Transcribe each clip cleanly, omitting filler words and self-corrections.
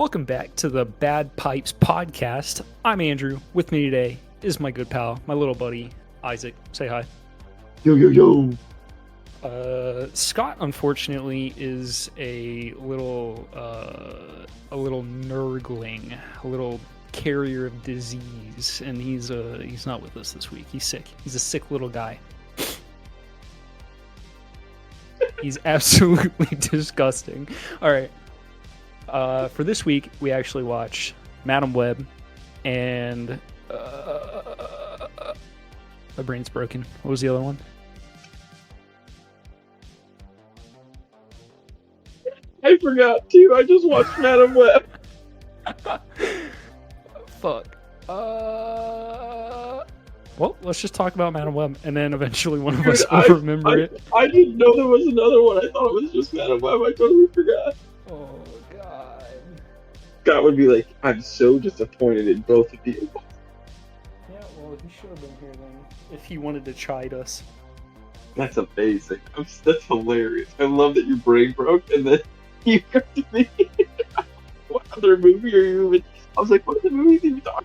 Welcome back to the Bad Pipes podcast. I'm Andrew. With me today is my good pal, my little buddy, Isaac. Say hi. Yo, yo, yo. Scott, unfortunately, is a little nurgling, a little carrier of disease, and he's not with us this week. He's sick. He's a sick little guy. He's absolutely disgusting. All right. For this week, we actually watched Madam Web, and my brain's broken. What was the other one? I forgot too. I just watched Madam Web. Fuck. Well, let's just talk about Madam Web, and then eventually one of us will remember it. I didn't know there was another one. I thought it was just Madam Web. I totally forgot. Oh, God. Scott would be like, I'm so disappointed in both of you. Yeah, well, he should have been here then, if he wanted to chide us. That's amazing. That's hilarious. I love that your brain broke, and then you got to me. What other movie are you even... I was like, what are the movies you talking about?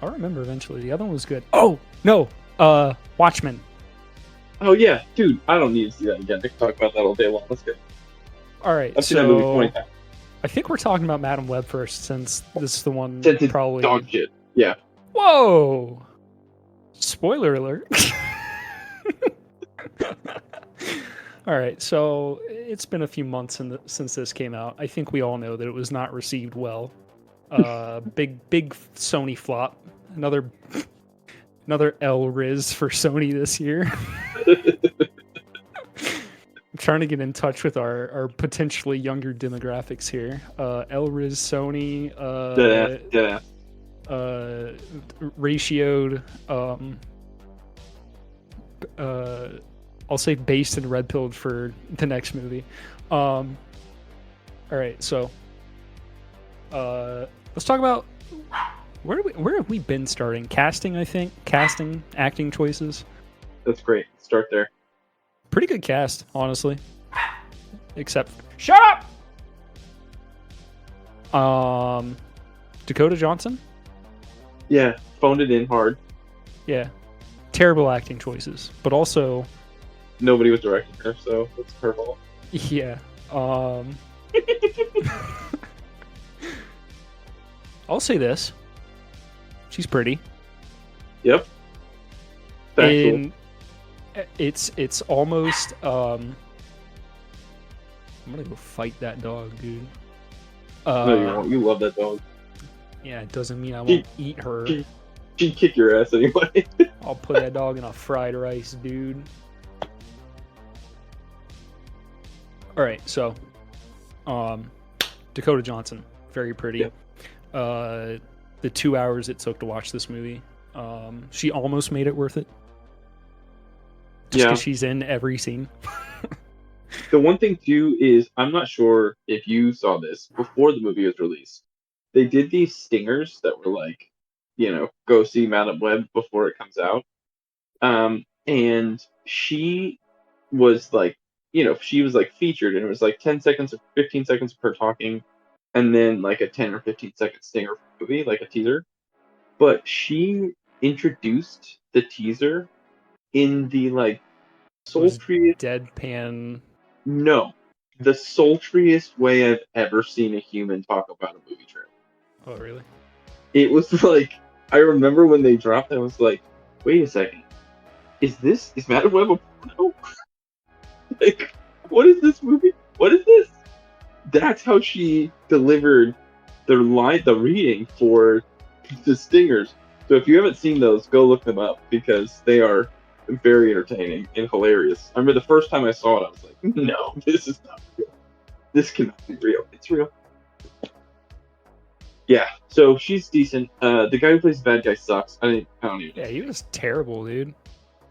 I'll remember eventually. The other one was good. Oh, no. Watchmen. Oh, yeah. Dude, I don't need to see that again. I can talk about that all day long. Let's go. All right, I've seen that movie 20 times. I think we're talking about Madam Web first, since this is the one Since it's probably... dog shit. Yeah. Whoa! Spoiler alert. All right, so it's been a few months since this came out. I think we all know that it was not received well. Big Sony flop. Another L Rizz for Sony this year. I'm trying to get in touch with our potentially younger demographics here. L Rizz Sony. Deadass. Ratioed. I'll say based and red pilled for the next movie. All right, so let's talk about where have we been starting? Casting, I think. Casting, acting choices. That's great. Start there. Pretty good cast, honestly. Except shut up. Dakota Johnson. Yeah, phoned it in hard. Yeah, terrible acting choices, but also Nobody was directing her, so it's her fault. yeah. I'll say this: she's pretty. Yep. Factual. And it's almost I'm gonna go fight that dog, dude. No, you won't. You love that dog. Yeah, it doesn't mean I won't eat her. She'd kick your ass anyway. I'll put that dog in a fried rice, dude. All right, so Dakota Johnson, very pretty. Yep. The 2 hours it took to watch this movie, she almost made it worth it. Just because she's in every scene. The one thing too is, I'm not sure if you saw this before the movie was released. They did these stingers that were like, go see Madam Web before it comes out. And she was like, she was like featured, and it was like 10 seconds or 15 seconds of her talking, and then like a 10 or 15-second stinger for the movie, like a teaser. But she introduced the teaser in the like sultriest, deadpan. No, the sultriest way I've ever seen a human talk about a movie trailer. Oh, really? It was like, I remember when they dropped, I was like, wait a second, is Madam Web a porno? Like, what is this movie? What is this? That's how she delivered the reading for the stingers. So if you haven't seen those, go look them up, because they are very entertaining and hilarious. I remember the first time I saw it, I was like, no, this is not real. This cannot be real. It's real. Yeah, so she's decent. The guy who plays the bad guy sucks. I don't even know. Yeah, he was terrible, dude.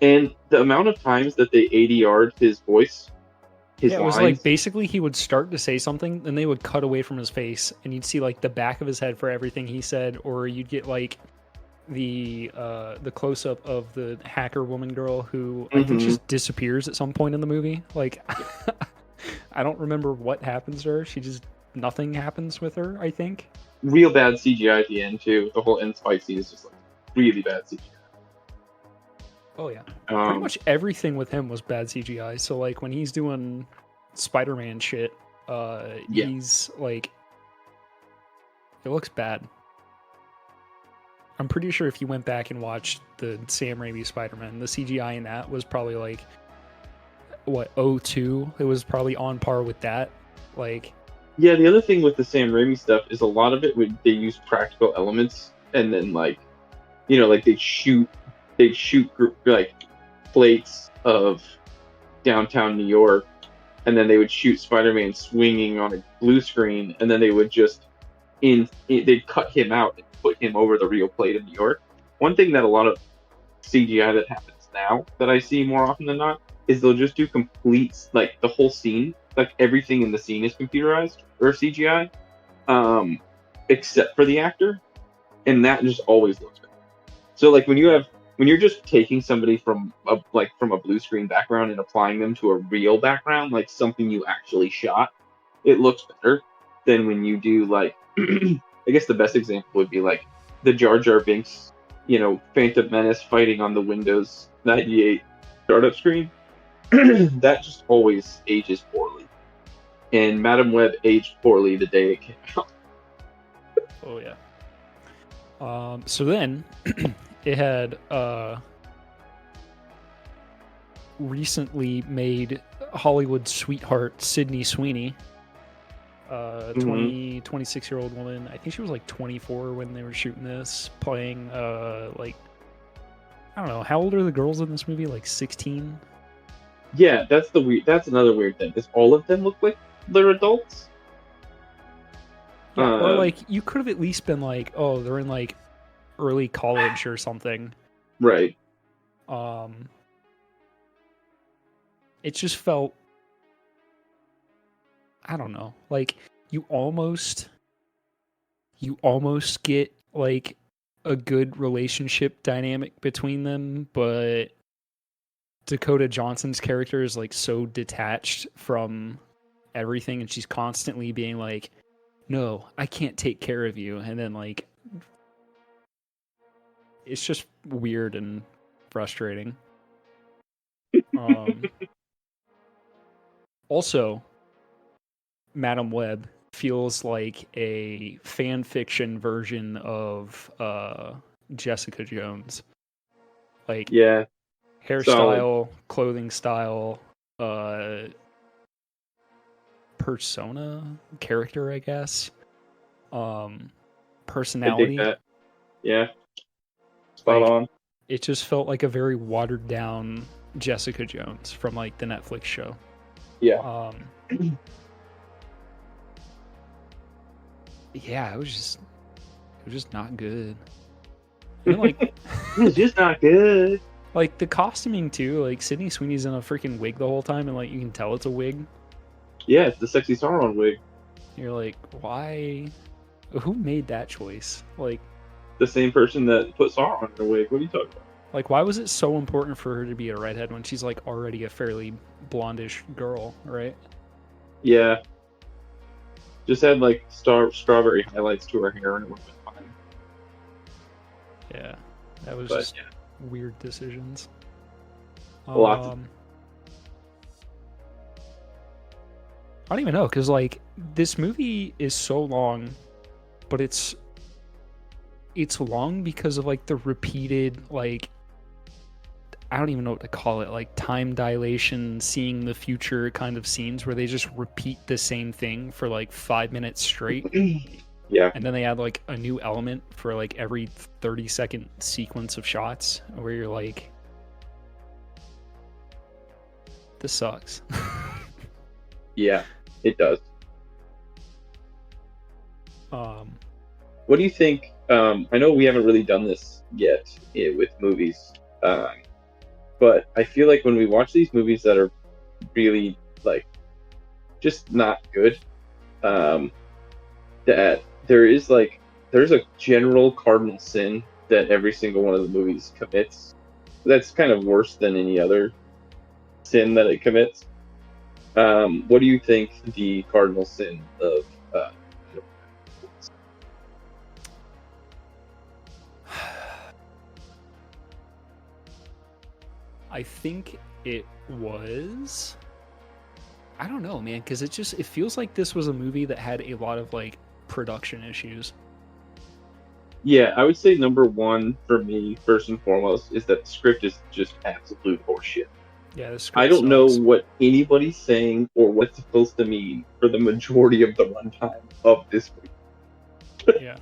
And the amount of times that they ADR'd his voice, his it lines, was like basically he would start to say something, then they would cut away from his face, and you'd see like the back of his head for everything he said, or you'd get like the close up of the hacker woman girl who I think just disappears at some point in the movie. Like I don't remember what happens to her. She just nothing happens with her, I think. Real bad CGI at the end too. The whole end fight scene is just like really bad CGI. Oh yeah. Pretty much everything with him was bad CGI. So like when he's doing Spider-Man shit, he's like, it looks bad. I'm pretty sure if you went back and watched the Sam Raimi Spider-Man, the CGI in that was probably like, what, 02? It was probably on par with that. Like, yeah, the other thing with the Sam Raimi stuff is a lot of it they use practical elements, and then like, you know, like they'd shoot like plates of downtown New York, and then they would shoot Spider-Man swinging on a blue screen, and then they would just they'd cut him out and put him over the real plate of New York. One thing that a lot of CGI that happens now that I see more often than not is they'll just do complete, like the whole scene, like everything in the scene is computerized or CGI, except for the actor, and that just always looks better. So like when you're just taking somebody from a blue screen background and applying them to a real background, like something you actually shot, it looks better than when you do like I guess the best example would be like the Jar Jar Binks, you know, Phantom Menace fighting on the Windows 98 startup screen. That just always ages poorly. And Madam Web aged poorly the day it came out. Oh yeah. So then it had recently made Hollywood sweetheart Sydney Sweeney, 26-year-old woman. I think she was like 24 when they were shooting this, playing like, I don't know, how old are the girls in this movie? Like 16? Yeah, that's another weird thing. Is all of them look like they're adults? Yeah, or like you could have at least been like, oh, they're in like early college or something. Right. It just felt, I don't know, like you almost get like a good relationship dynamic between them, but Dakota Johnson's character is like so detached from everything, and she's constantly being like, no, I can't take care of you, and then like it's just weird and frustrating. Also, Madam Web feels like a fan fiction version of Jessica Jones. Like, yeah, hairstyle, clothing style, persona, character, I guess. Personality. I dig that. Yeah. Spot on. It just felt like a very watered down Jessica Jones from like the Netflix show. Yeah. Yeah, it was just not good. And like it was just not good. Like the costuming too, like Sydney Sweeney's in a freaking wig the whole time, and like you can tell it's a wig. Yeah, it's the sexy Sauron wig. You're like, why? Who made that choice? Like the same person that put Sauron in a wig. What are you talking about? Like, why was it so important for her to be a redhead when she's like already a fairly blondish girl, right? Yeah. Just had like strawberry highlights to her hair, and it would have been fine. Yeah, that was just weird decisions. Lots. I don't even know, because like this movie is so long, but it's long because of like the repeated, like, I don't even know what to call it, like time dilation, seeing the future kind of scenes where they just repeat the same thing for like 5 minutes straight. Yeah. And then they add like a new element for like every 30-second sequence of shots where you're like, this sucks. Yeah, it does. What do you think? I know we haven't really done this yet with movies, but I feel like when we watch these movies that are really like just not good, that there's a general cardinal sin that every single one of the movies commits. That's kind of worse than any other sin that it commits. What do you think the cardinal sin of I think it was. I don't know, man, because it feels like this was a movie that had a lot of like production issues. Yeah, I would say number one for me, first and foremost, is that the script is just absolute horseshit. Yeah, the I script don't know sucks. what anybody's saying or what it's supposed to mean for the majority of the runtime of this movie. Yeah.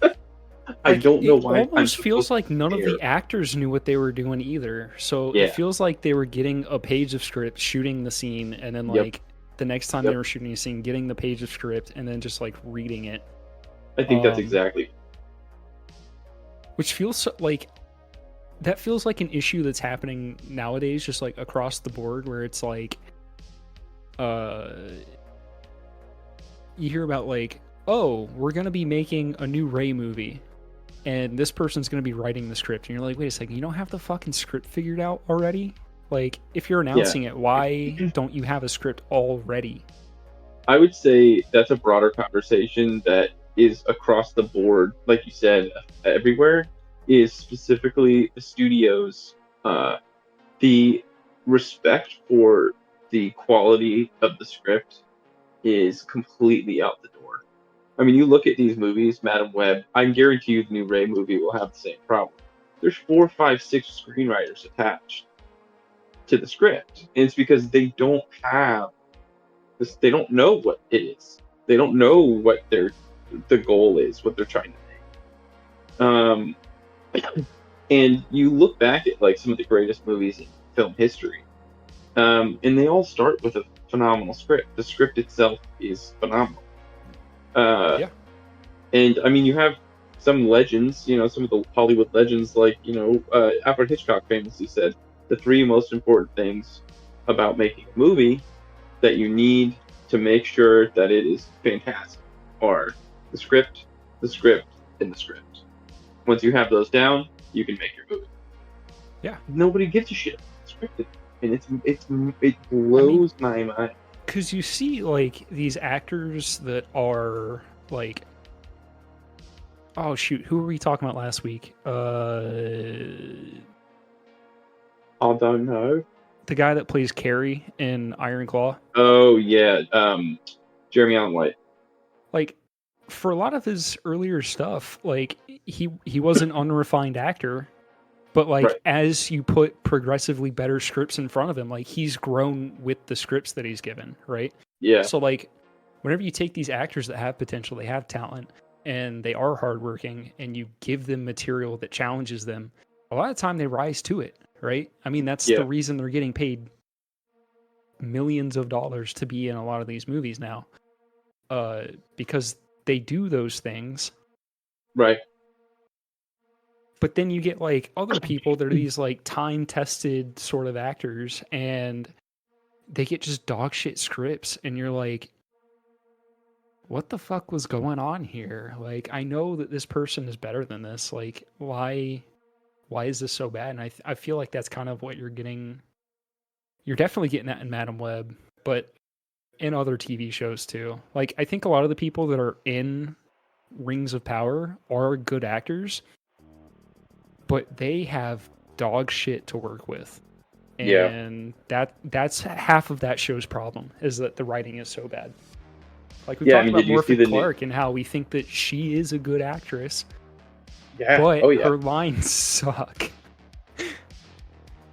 I Like, don't know it why I'm almost feels supposed like none to of care. the actors knew what they were doing either. So it Yeah. feels like they were getting a page of script, shooting the scene, and then Yep. like the next time they Yep. were shooting a scene, getting the page of script, and then just like reading it. I think that's exactly. Which feels like that feels like an issue that's happening nowadays, just like across the board, where it's like, uh, you hear about like, oh, we're gonna be making a new Ray movie, and this person's going to be writing the script, and you're like, wait a second, you don't have the fucking script figured out already? Like, if you're Yeah. announcing it, why don't you have a script already? I would say that's a broader conversation that is across the board, like you said, everywhere, is specifically the studios. The respect for the quality of the script is completely out the door. I mean, you look at these movies, Madam Web, I guarantee you the new Ray movie will have the same problem. There's 4, 5, 6 screenwriters attached to the script. And it's because they don't have this, they don't know what it is. They don't know what the goal is, what they're trying to make. And you look back at like some of the greatest movies in film history, and they all start with a phenomenal script. The script itself is phenomenal. Uh, Yeah. and I mean, you have some legends, some of the Hollywood legends, like, Alfred Hitchcock famously said, the three most important things about making a movie that you need to make sure that it is fantastic are the script, and the script. Once you have those down, you can make your movie. Yeah. Nobody gives a shit about scripted, and it I mean, blows my mind. because you see, like, these actors that are, like, oh, shoot, who were we talking about last week? I don't know. The guy that plays Carrie in Iron Claw. Oh yeah, Jeremy Allen White. Like, for a lot of his earlier stuff, like, he was an unrefined actor. But like Right. as you put progressively better scripts in front of him, like he's grown with the scripts that he's given, right? Yeah. So like whenever you take these actors that have potential, they have talent, and they are hardworking, and you give them material that challenges them, a lot of time they rise to it, right? I mean, that's the Yeah. reason they're getting paid millions of dollars to be in a lot of these movies now. Because they do those things. Right. But then you get like other people that are these like time tested sort of actors, and they get just dog shit scripts, and you're like, what the fuck was going on here? Like, I know that this person is better than this. Like, why is this so bad? And I feel like that's kind of what you're getting. You're definitely getting that in Madam Web, but in other TV shows too. Like, I think a lot of the people that are in Rings of Power are good actors, but they have dog shit to work with. Yeah. And that's half of that show's problem, is that the writing is so bad. Like we Yeah. I talked mean, about did you see Morphin the new? Clark and how we think that she is a good actress, Yeah. but Oh yeah. her lines suck.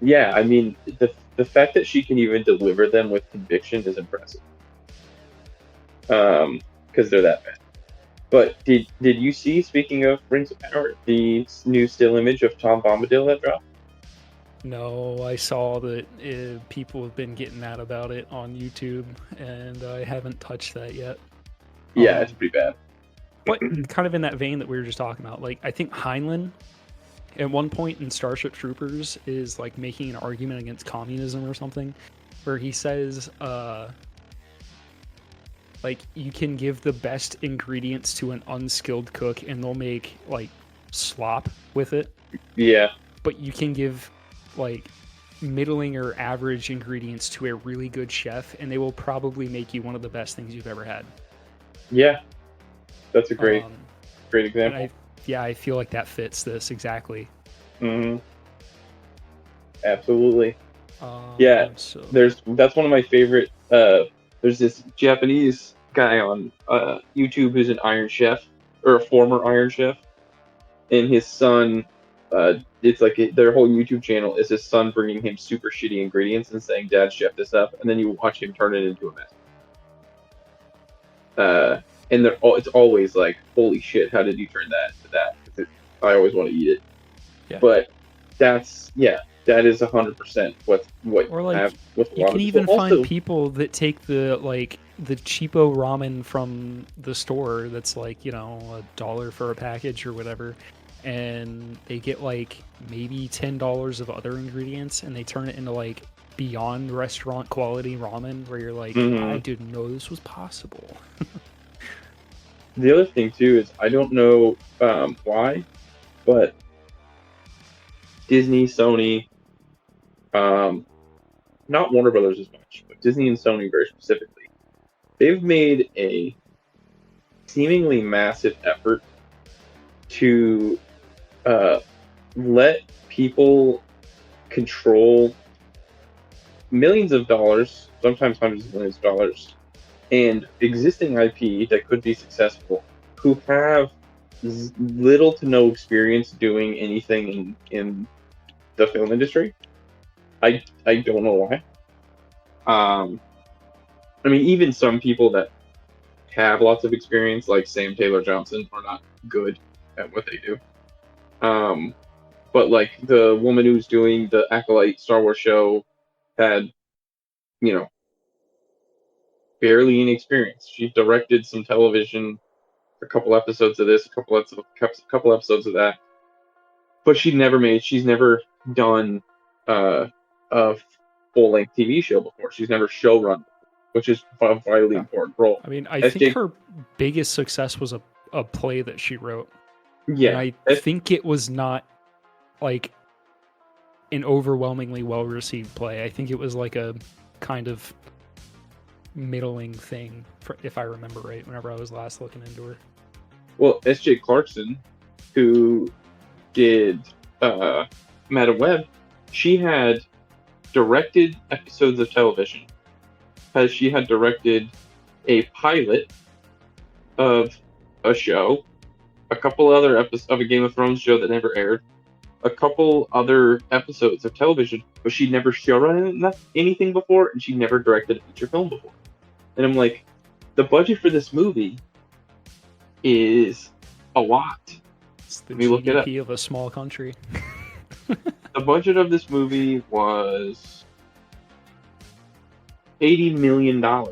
Yeah. I mean, the fact that she can even deliver them with conviction is impressive. Because they're that bad. But did you see? Speaking of Rings of Power, the new still image of Tom Bombadil that dropped? No, I saw that people have been getting mad about it on YouTube, and I haven't touched that yet. Yeah, it's pretty bad. But kind of in that vein that we were just talking about, like I think Heinlein at one point in Starship Troopers is like making an argument against communism or something, where he says like you can give the best ingredients to an unskilled cook and they'll make like slop with it, Yeah. but you can give like middling or average ingredients to a really good chef and they will probably make you one of the best things you've ever had. Yeah. That's a great And example. I feel like that fits this exactly. Hmm. Absolutely. Yeah, So that's one of my favorite. There's this Japanese guy on YouTube who's an Iron Chef or a former Iron Chef, and his son. It's like their whole YouTube channel is his son bringing him super shitty ingredients and saying, "Dad, chef this up," and then you watch him turn it into a mess. And it's always like, "Holy shit, how did you turn that into that?" 'Cause I always want to eat it. yeah. But that is 100% what Or you like have with a you lot of can this. Well, even find also, people that take the cheapo ramen from the store that's like, $1 for a package or whatever, and they get like maybe $10 of other ingredients and they turn it into like beyond restaurant quality ramen where you're like, I mhm. didn't know this was possible. The other thing too is I don't know why, but Disney, Sony, um, not Warner Brothers as much, but Disney and Sony very specifically, they've made a seemingly massive effort to uh, let people control millions of dollars, sometimes hundreds of millions of dollars, and existing IP that could be successful, who have little to no experience doing anything in the film industry. I don't know why. Um, I mean, even some people that have lots of experience, like Sam Taylor Johnson, are not good at what they do. Um, but like the woman who's doing the Acolyte Star Wars show had, you know, barely any experience. She directed some television, a couple episodes of this, couple episodes of that, but she's never done a full length TV show before. She's never showrun, which is a vitally Yeah. important role. I mean, I think SJ, her biggest success was a play that she wrote. And yeah, I think it was not like an overwhelmingly well received play. I think it was like a kind of middling thing, if I remember right, whenever I was last looking into her. well, SJ Clarkson, who did Madam Web, she had directed episodes of television, as she had directed a pilot of a show, a couple other episodes of a Game of Thrones show that never aired, a couple other episodes of television, but she'd never showrun anything before, and she never directed a feature film before. And I'm like, the budget for this movie is a lot. It's the Let me look it up. GDP of a small country. The budget of this movie was $80 million.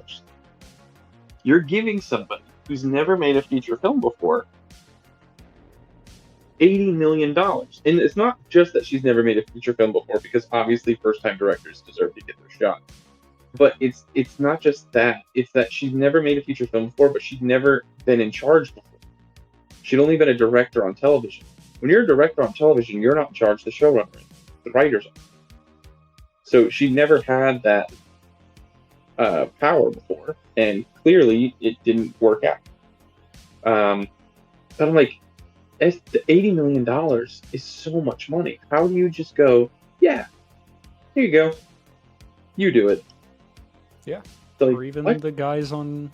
You're giving somebody who's never made a feature film before $80 million. And it's not just that she's never made a feature film before, because obviously first time directors deserve to get their shot. But it's not just that. It's that she's never made a feature film before, but she's never been in charge before. She'd only been a director on television. When you're a director on television, you're not in charge. The showrunner is. The writers are. So she never had that power before, and clearly it didn't work out. But I'm like, the $80 million is so much money. How do you just go, yeah, here you go, you do it? Yeah. Like, Or even what? the guys on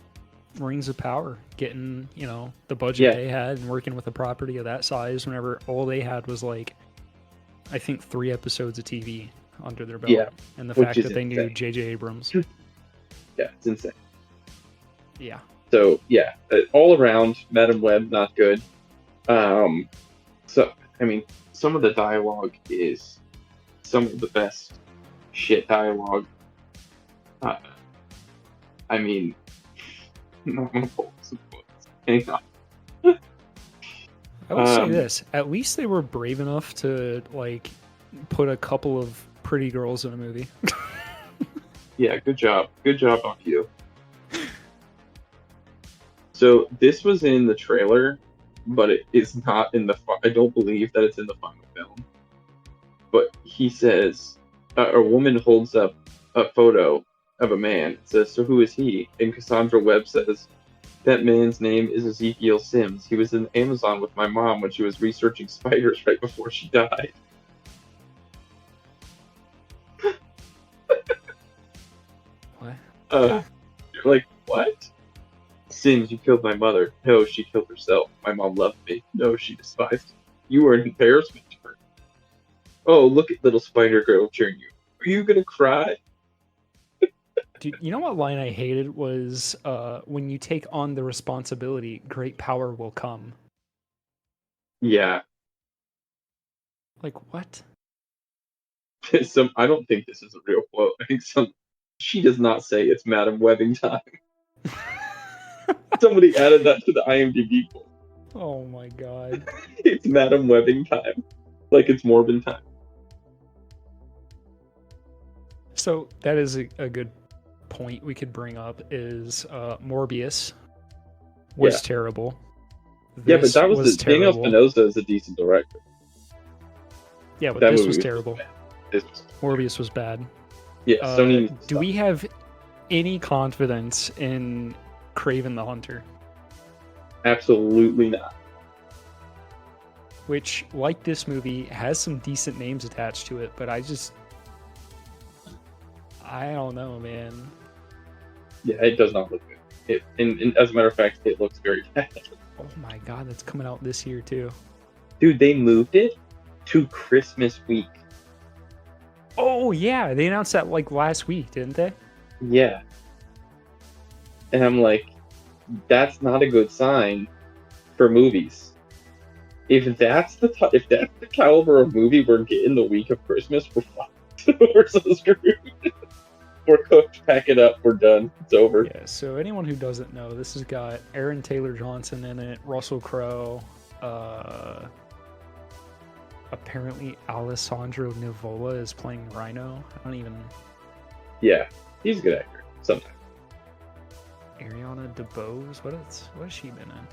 Rings of Power getting, the budget they had and working with a property of that size whenever all they had was like, I think 3 episodes of TV under their belt. Yeah, and the which fact is that they knew insane. J.J. Abrams. Yeah, it's insane. Yeah. So yeah, all around, Madam Web not good. So I mean, some of the dialogue is some of the best shit dialogue. I mean, I'm not gonna pull some quotes. Hang on. I will say this: at least they were brave enough to like put a couple of pretty girls in a movie. Yeah, good job on you. So this was in the trailer, but it is not in the. I don't believe that it's in the final film. But he says, a woman holds up a photo of a man. It says, "So who is he?" And Cassandra Webb says, "That man's name is Ezekiel Sims. He was in Amazon with my mom when she was researching spiders right before she died." You're like, what? Sin, you killed my mother. No, she killed herself. My mom loved me. No, she despised me. You were an embarrassment to her. Oh, look at little spider girl cheering you. Are you gonna cry? Dude, you know what line I hated was when you take on the responsibility, great power will come. Yeah. Like, what? I don't think this is a real quote. I think she does not say it's Madam Webbing time. Somebody added that to the IMDb quote. Oh my god. It's Madam Webbing time. Like it's Morbin time. So that is a good point we could bring up is Morbius was terrible. Yeah, but This that was was Daniel terrible. Espinosa is a decent director. Yeah, but That this movie was was terrible. bad. This was Morbius was bad. yeah. Sony needs to Do stop. we have any confidence in Craven the Hunter? Absolutely not. Which, like this movie, has some decent names attached to it, but I don't know, man. Yeah, it does not look good. And as a matter of fact, it looks very bad. Oh my god, that's coming out this year too. Dude, they moved it to Christmas week. Oh yeah, they announced that like last week, didn't they? Yeah. And I'm like, that's not a good sign for movies. If that's the caliber of movie we're getting the week of Christmas, we're fucked. We're so screwed. We're cooked. Pack it up. We're done. It's over. Yeah. So anyone who doesn't know, this has got Aaron Taylor Johnson in it, Russell Crowe, apparently Alessandro Nivola is playing Rhino. I don't even. Yeah, he's a good actor. Sometimes. Ariana DeBose. What has she been in?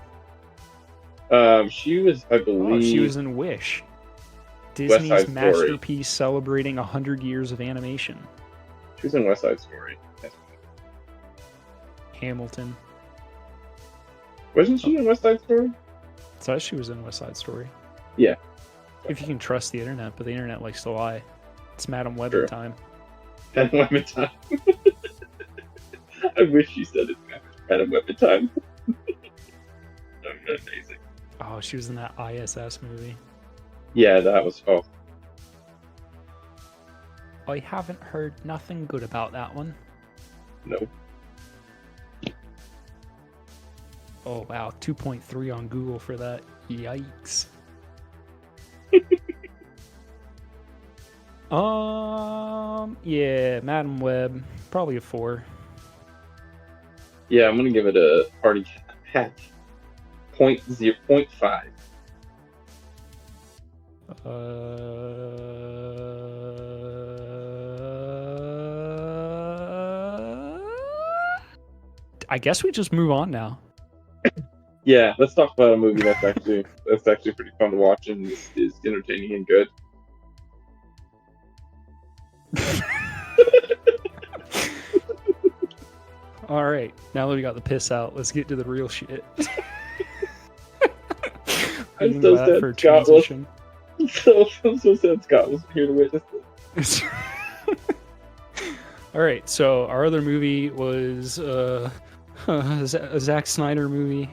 She was, I believe. Oh, she was in Wish. West Side Disney's Story. masterpiece celebrating 100 years of animation. She was in West Side Story. Hamilton. Wasn't she in West Side Story? So she was in West Side Story. Yeah. If you can trust the internet, but the internet likes to lie. It's Madam Web True. time. Madam Weapon time. I wish you said it's Madam Weapon time. That would be amazing. Oh, she was in that ISS movie. Yeah, that was. Oh, I haven't heard nothing good about that one. no. Oh wow, 2.3 on Google for that. Yikes. Yeah, Madam Web, probably a 4. Yeah, I'm gonna give it a party hat. 0.5. I guess we just move on now. Yeah, let's talk about a movie that's actually pretty fun to watch and is entertaining and good. All right, now that we got the piss out, let's get to the real shit. I'm so sad for Scott transition. I'm so sad Scott wasn't here to witness this. All right, so our other movie was a Zac Snyder movie.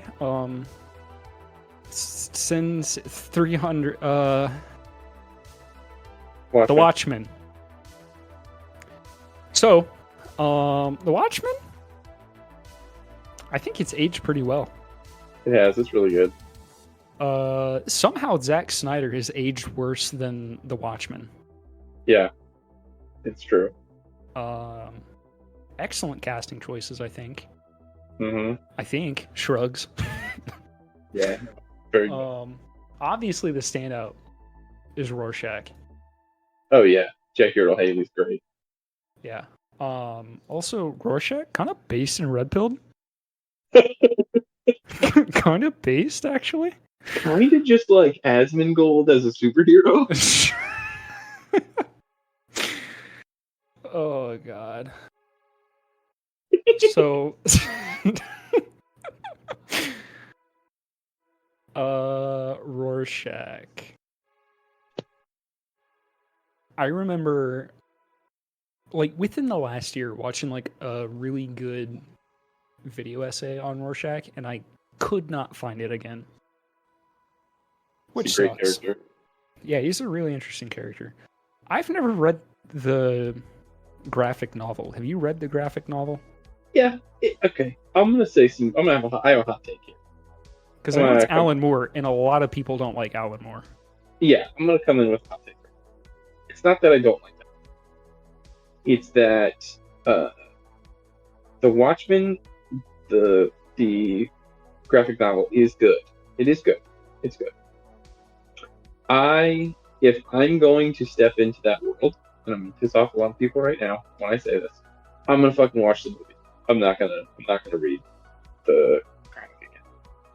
Since 300. The Watchmen. So, The Watchmen. I think it's aged pretty well. It has. It's really good. Somehow Zac Snyder has aged worse than The Watchmen. Yeah, it's true. Excellent casting choices, I think. Mm-hmm. I think. Shrugs. Yeah, very good. Obviously the standout is Rorschach. Oh yeah, Jackie Earle Haley's great. Yeah. Also Rorschach kind of based in Red Pill. Kind of based, actually. Kind of just like Asmongold as a superhero. Oh god. So Rorschach. I remember like within the last year, watching like a really good video essay on Rorschach, and I could not find it again, It's a which great sucks. character. Yeah, he's a really interesting character. I've never read the graphic novel. Have you read the graphic novel? Yeah. Okay. I'm gonna say some. I have a hot take here. Because I'm I know it's gonna come. Alan Moore, and a lot of people don't like Alan Moore. Yeah, I'm gonna come in with a hot take. It's not that I don't like that. It's that uh, the Watchmen, the graphic novel is good. It is good. It's good. If I'm going to step into that world, and I'm gonna piss off a lot of people right now when I say this, I'm gonna fucking watch the movie. I'm not gonna read the comic again.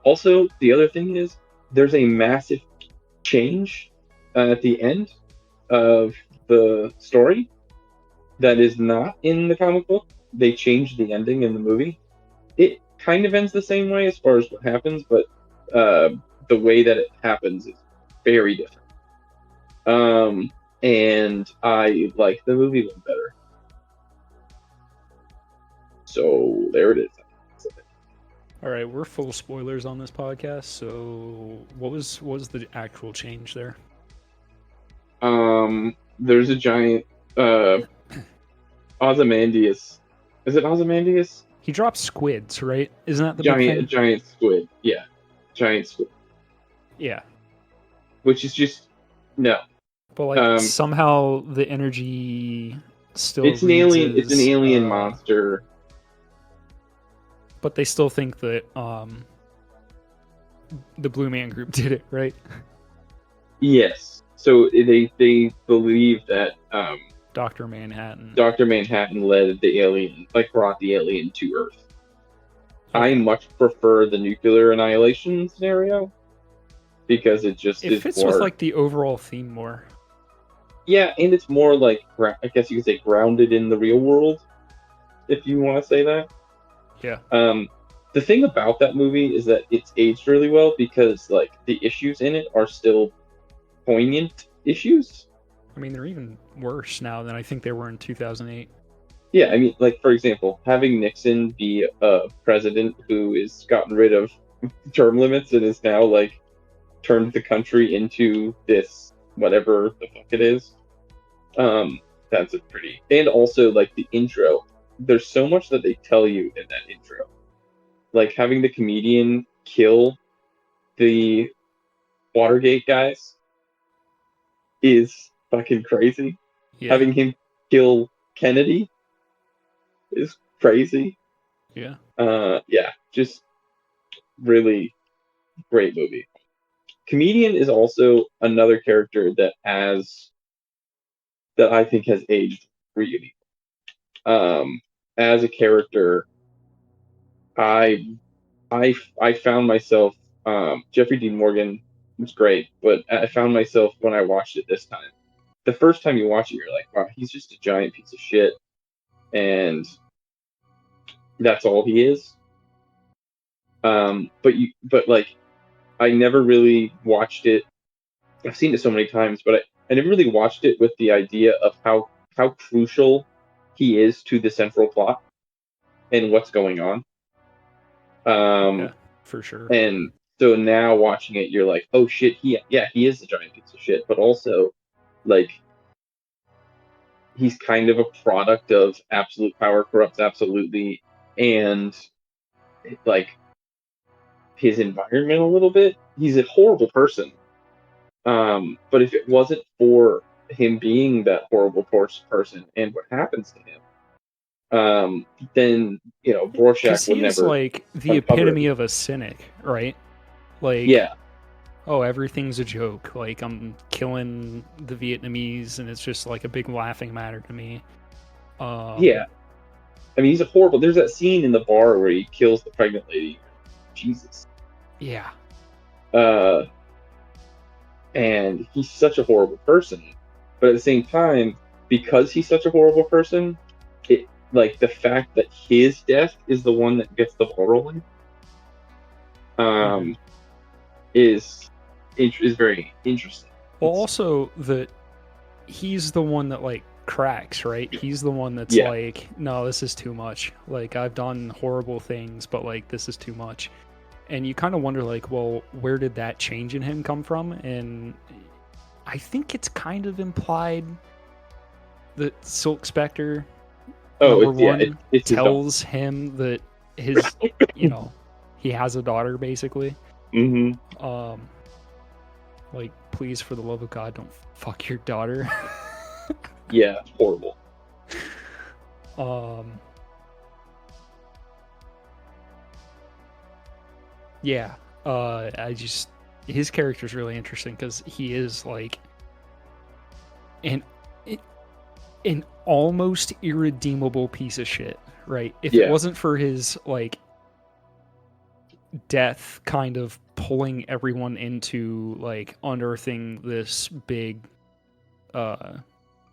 Also, the other thing is there's a massive change at the end of the story that is not in the comic book. They changed the ending in the movie. It kind of ends the same way as far as what happens, but the way that it happens is very different. And I like the movie one better. So there it is. All right, we're full spoilers on this podcast. So, what was the actual change there? There's a giant Ozymandias. Is it Ozymandias? He drops squids, right? Isn't that the big thing? Giant squid. Yeah, giant squid. Yeah. Which is just no. But like somehow the energy still it's an alien. reads It's an alien monster. But they still think that the Blue Man Group did it, right? Yes. So they believe that Dr. Manhattan led the alien, like brought the alien to Earth. Okay. I much prefer the nuclear annihilation scenario because it fits more with like the overall theme more. Yeah, and it's more like, I guess you could say, grounded in the real world, if you want to say that. Yeah. The thing about that movie is that it's aged really well because like the issues in it are still poignant issues. I mean, they're even worse now than I think they were in 2008. Yeah, I mean, like for example, having Nixon be a president who has gotten rid of term limits and is now like turned the country into this whatever the fuck it is. That's a pretty, and also like the intro. There's so much that they tell you in that intro. Like having the comedian kill the Watergate guys is fucking crazy. Yeah. Having him kill Kennedy is crazy. Yeah. Yeah, just really great movie. Comedian is also another character that I think has aged really. As a character, I found myself Jeffrey Dean Morgan was great, but I found myself when I watched it this time. The first time you watch it, you're like, wow, he's just a giant piece of shit, and that's all he is. But like, I never really watched it. I've seen it so many times, but I never really watched it with the idea of how crucial he is to the central plot and what's going on. Yeah, for sure. And so now watching it, you're like, oh shit, he is a giant piece of shit, but also like he's kind of a product of absolute power corrupts absolutely, and like his environment a little bit. He's a horrible person. But if it wasn't for him being that horrible person and what happens to him, then Rorschach would he's never like the epitome of a cynic, right? Like, yeah, oh, everything's a joke. Like, I'm killing the Vietnamese, and it's just like a big laughing matter to me. Yeah, I mean, he's a horrible. There's that scene in the bar where he kills the pregnant lady. Jesus. Yeah. And he's such a horrible person, but at the same time, because he's such a horrible person, it like the fact that his death is the one that gets the ball rolling, is very interesting. Well, also that he's the one that like cracks, right? He's the one that's Yeah. like, no, this is too much. Like, I've done horrible things, but like, this is too much. And you kind of wonder, like, well, where did that change in him come from? And I think it's kind of implied that Silk Spectre, Oh, number it's yeah, one, it's his daughter. tells him that his, you know, he has a daughter, basically. Mm-hmm. Um, like, please, for the love of God, don't fuck your daughter. Yeah, it's horrible. Yeah. His character is really interesting because he is like an an almost irredeemable piece of shit, right? If it Yeah. wasn't for his like death kind of pulling everyone into like unearthing this big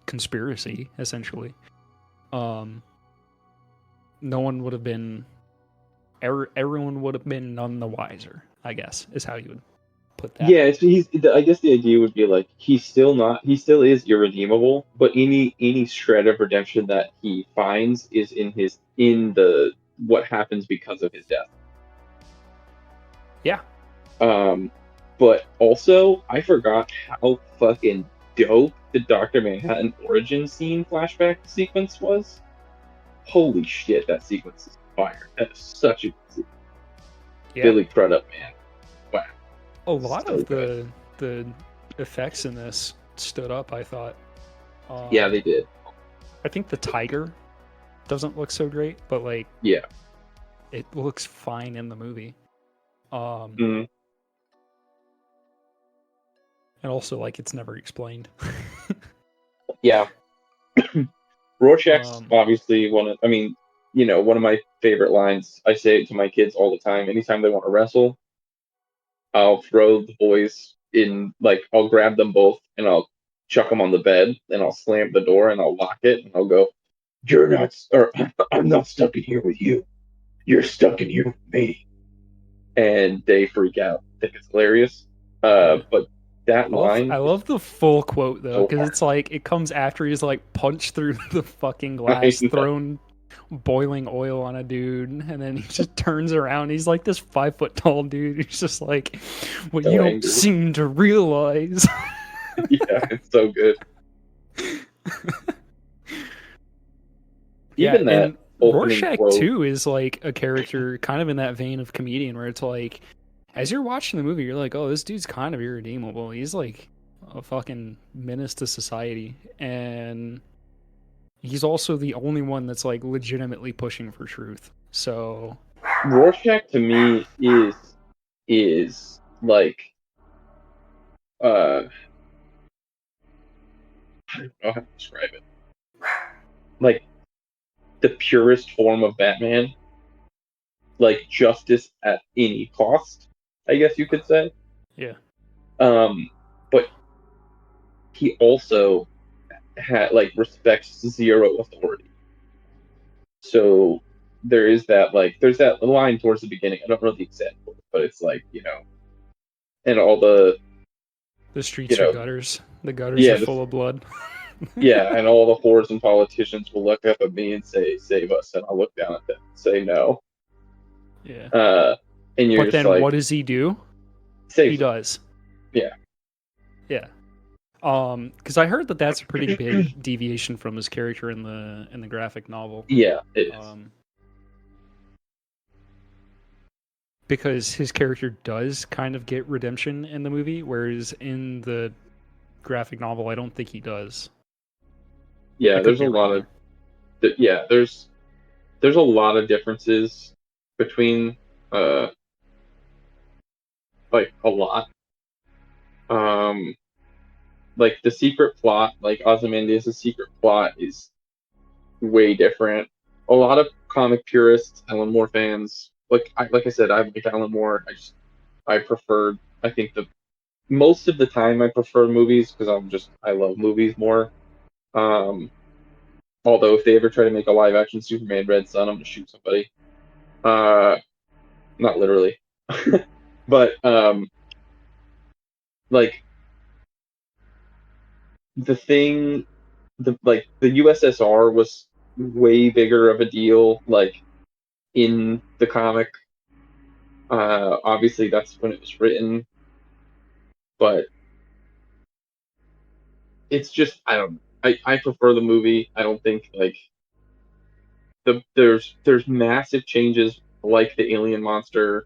conspiracy essentially, no one would have been everyone would have been none the wiser, I guess, is how you would put that. Yeah, I guess the idea would be like he still is irredeemable, but any shred of redemption that he finds is in the what happens because of his death. Yeah. But also I forgot how fucking dope the Dr. Manhattan origin scene flashback sequence was. Holy shit, that sequence is fire. That is such a Yeah. Billy Crudup, man. Wow. A lot So of good. the effects in this stood up, I thought. Yeah, they did. I think the tiger doesn't look so great, but like Yeah. it looks fine in the movie. Mm. And also like it's never explained. Yeah. Rorschach's um, obviously one of my favorite lines. I say it to my kids all the time. Anytime they want to wrestle, I'll throw the boys in, like, I'll grab them both and I'll chuck them on the bed and I'll slam the door and I'll lock it and I'll go, "You're not, or I'm not stuck in here with you. You're stuck in here with me." And they freak out. I think it's hilarious. yeah. But that I line is love the full quote though, so because hard. it's like it comes after he's like punched through the fucking I glass, know. thrown boiling oil on a dude, and then he just turns around. He's like this 5 foot tall dude. He's just like, what you So don't angry. seem to realize. Yeah, it's so good. Yeah, Even that and opening Rorschach quote. too is like a character kind of in that vein of comedian where it's like as you're watching the movie, you're like, oh, this dude's kind of irredeemable. He's like a fucking menace to society. And he's also the only one that's like legitimately pushing for truth. So Rorschach to me is like uh I don't know how to describe it. Like the purest form of Batman, like justice at any cost, I guess you could say. yeah. But he also respects zero authority. So there's that line towards the beginning. I don't know the exact quote, but it's like, and all the The streets you are know gutters. The gutters are yeah, full of blood. yeah, and all the whores and politicians will look up at me and say, "Save us," and I'll look down at them and say, "No." Yeah. Uh, and you're But just then like, what does he do? He saves them. does. Yeah, Yeah. Because I heard that that's a pretty big deviation from his character in the graphic novel. yeah, it is. Um, because his character does kind of get redemption in the movie, whereas in the graphic novel, I don't think he does. I Yeah, could there's a be wrong lot though. of yeah, there's a lot of differences between uh like a lot. Um, like the secret plot, like Ozymandias' secret plot is way different. A lot of comic purists, Alan Moore fans, like I said, I like Alan Moore. I prefer. I think the most of the time I prefer movies because I love movies more. Um, Although if they ever try to make a live action Superman Red Sun, I'm gonna shoot somebody. Uh, Not literally, but like the thing the USSR was way bigger of a deal, like in the comic. Obviously, that's when it was written, but it's just I don't know. I prefer the movie. I don't think like there's massive changes like the alien monster.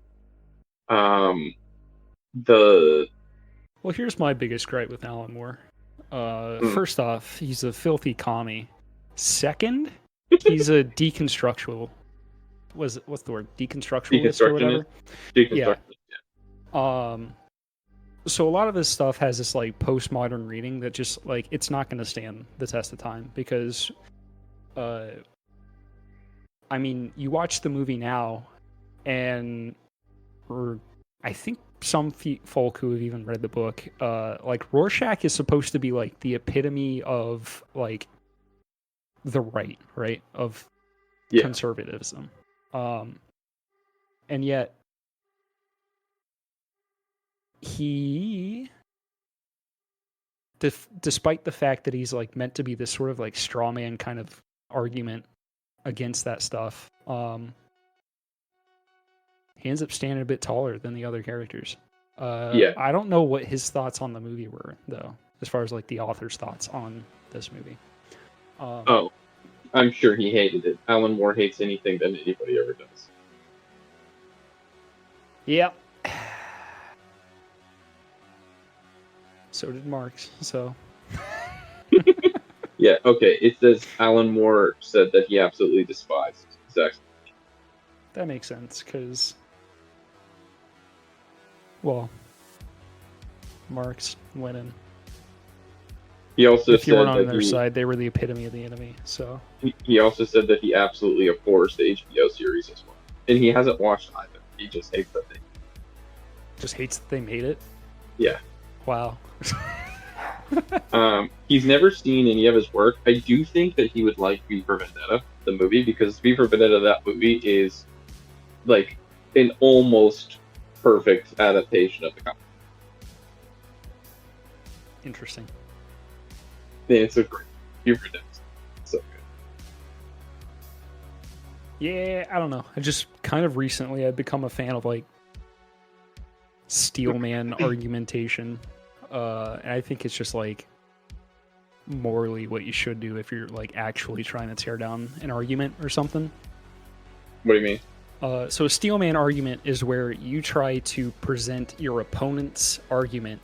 Um, the Well, here's my biggest gripe with Alan Moore. mm, First off, he's a filthy commie. Second, he's a deconstructual. What's the word? Deconstructualist or deconstructionist, whatever. Yeah. deconstructionist. Um. So a lot of his stuff has this like postmodern reading that just like it's not going to stand the test of time because, uh, I mean, you watch the movie now, and or I think some folk who have even read the book, like Rorschach is supposed to be like the epitome of like the right of Yeah, conservatism, um, and yet he, despite the fact that he's like meant to be this sort of like straw man kind of argument against that stuff, he ends up standing a bit taller than the other characters. yeah. I don't know what his thoughts on the movie were, though, as far as like the author's thoughts on this movie. Oh, I'm sure he hated it. Alan Moore hates anything that anybody ever does. Yep. So did Marx. So Yeah, okay. It says Alan Moore said that he absolutely despised Zack. that makes sense because, well, Marx went in. He also If you weren't said on that their side, they were the epitome of the enemy. So he also said that he absolutely abhors the HBO series as well, and he hasn't watched either. He just hates that thing. just hates that they made it. Yeah. Wow. He's never seen any of his work. I do think that he would like V for Vendetta, the movie, because V for Vendetta, that movie, is like an almost perfect adaptation of the comic. Interesting. It's a great V for Vendetta. So good. Yeah, I don't know. I just kind of recently I've become a fan of like Steelman argumentation. And I think it's just like morally what you should do if you're like actually trying to tear down an argument or something. What do you mean? So a Steelman argument is where you try to present your opponent's argument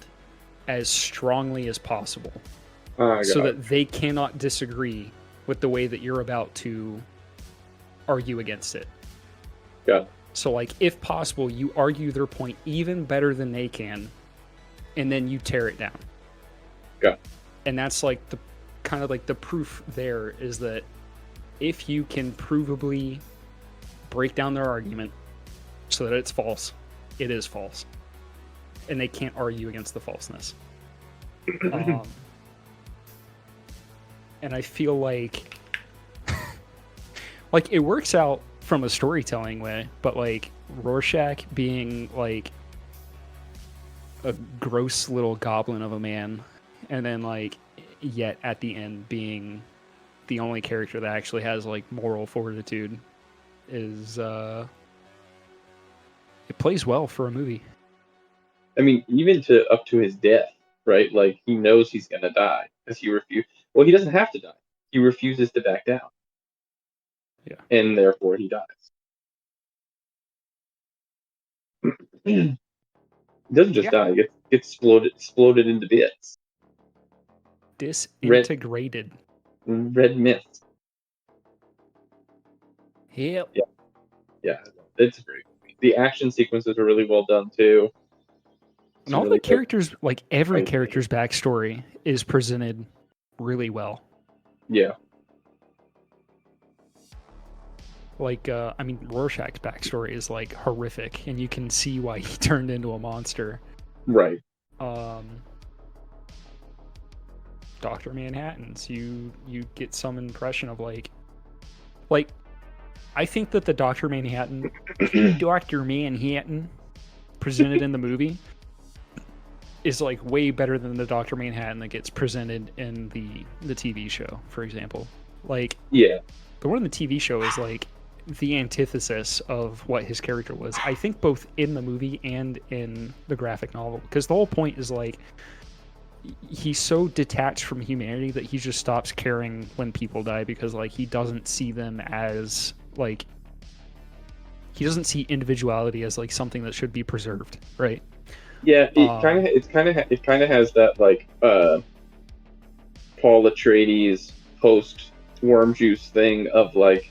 as strongly as possible so that they cannot disagree with the way that you're about to argue against it. Got it. So like if possible, you argue their point even better than they can, and then you tear it down. Got it. And that's like the kind of like the proof there is that if you can provably break down their argument so that it's false, it is false. And they can't argue against the falseness. And I feel like like it works out from a storytelling way, but like Rorschach being like a gross little goblin of a man, and then like yet at the end being the only character that actually has like moral fortitude is it plays well for a movie. I mean, even to up to his death, right? Like he knows he's gonna die because he refused. Well, he doesn't have to die. He refuses to back down. Yeah. And therefore he dies. He doesn't just die; he gets exploded into bits. Disintegrated. Red mist. Yep. Yeah, it's great. The action sequences are really well done too. And all the characters, like every character's backstory, is presented really well. Yeah. Like, I mean, Rorschach's backstory is like horrific, and you can see why he turned into a monster. Right. Dr. Manhattan's, you get some impression of like I think that the Dr. Manhattan presented in the movie is like way better than the Dr. Manhattan that gets presented in the TV show, for example. Like Yeah. the one in the TV show is like the antithesis of what his character was. I think both in the movie and in the graphic novel, because the whole point is like he's so detached from humanity that he just stops caring when people die because like he doesn't see them as like he doesn't see individuality as like something that should be preserved, right? Yeah, it kind of has that like Paul Atreides post Worm Juice thing of like,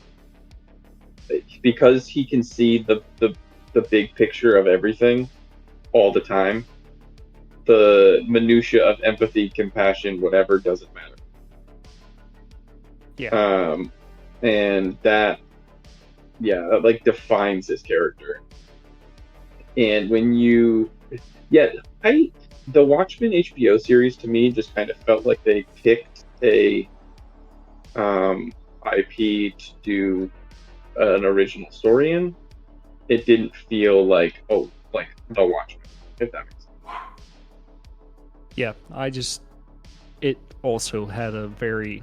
because he can see the big picture of everything all the time, the minutia of empathy, compassion, whatever doesn't matter. Yeah. And that, yeah, that like defines his character. And when you, yeah, the Watchmen HBO series to me just kind of felt like they picked a IP to do an original story in. It didn't feel like, oh, like The Watchmen, if that makes sense. Yeah, it also had a very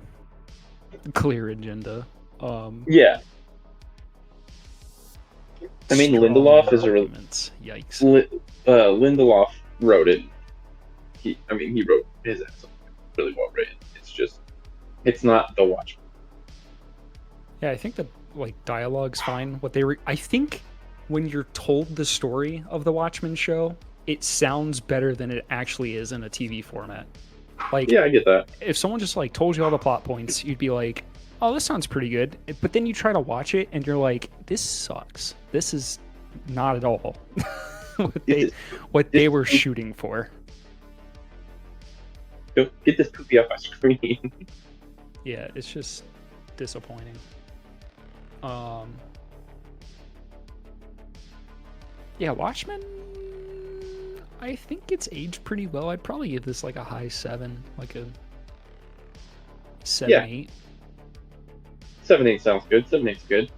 clear agenda. Yeah. I mean, Lindelof is Yikes. Lindelof wrote it. He wrote his ass off. Really well written. It's just, it's not The Watchmen. Yeah, I think the like dialogue's fine. I think when you're told the story of the Watchmen show, it sounds better than it actually is in a TV format. Like, yeah, I get that. If someone just like told you all the plot points, you'd be like, "Oh, this sounds pretty good." But then you try to watch it, and you're like, "This sucks. This is not at all what they were shooting for." Get this poopy off my screen. Yeah, it's just disappointing. Yeah, Watchmen, I think it's aged pretty well. I'd probably give this like a high 7, like a 7, Yeah. 8. 7-8 sounds good. 7-8's good.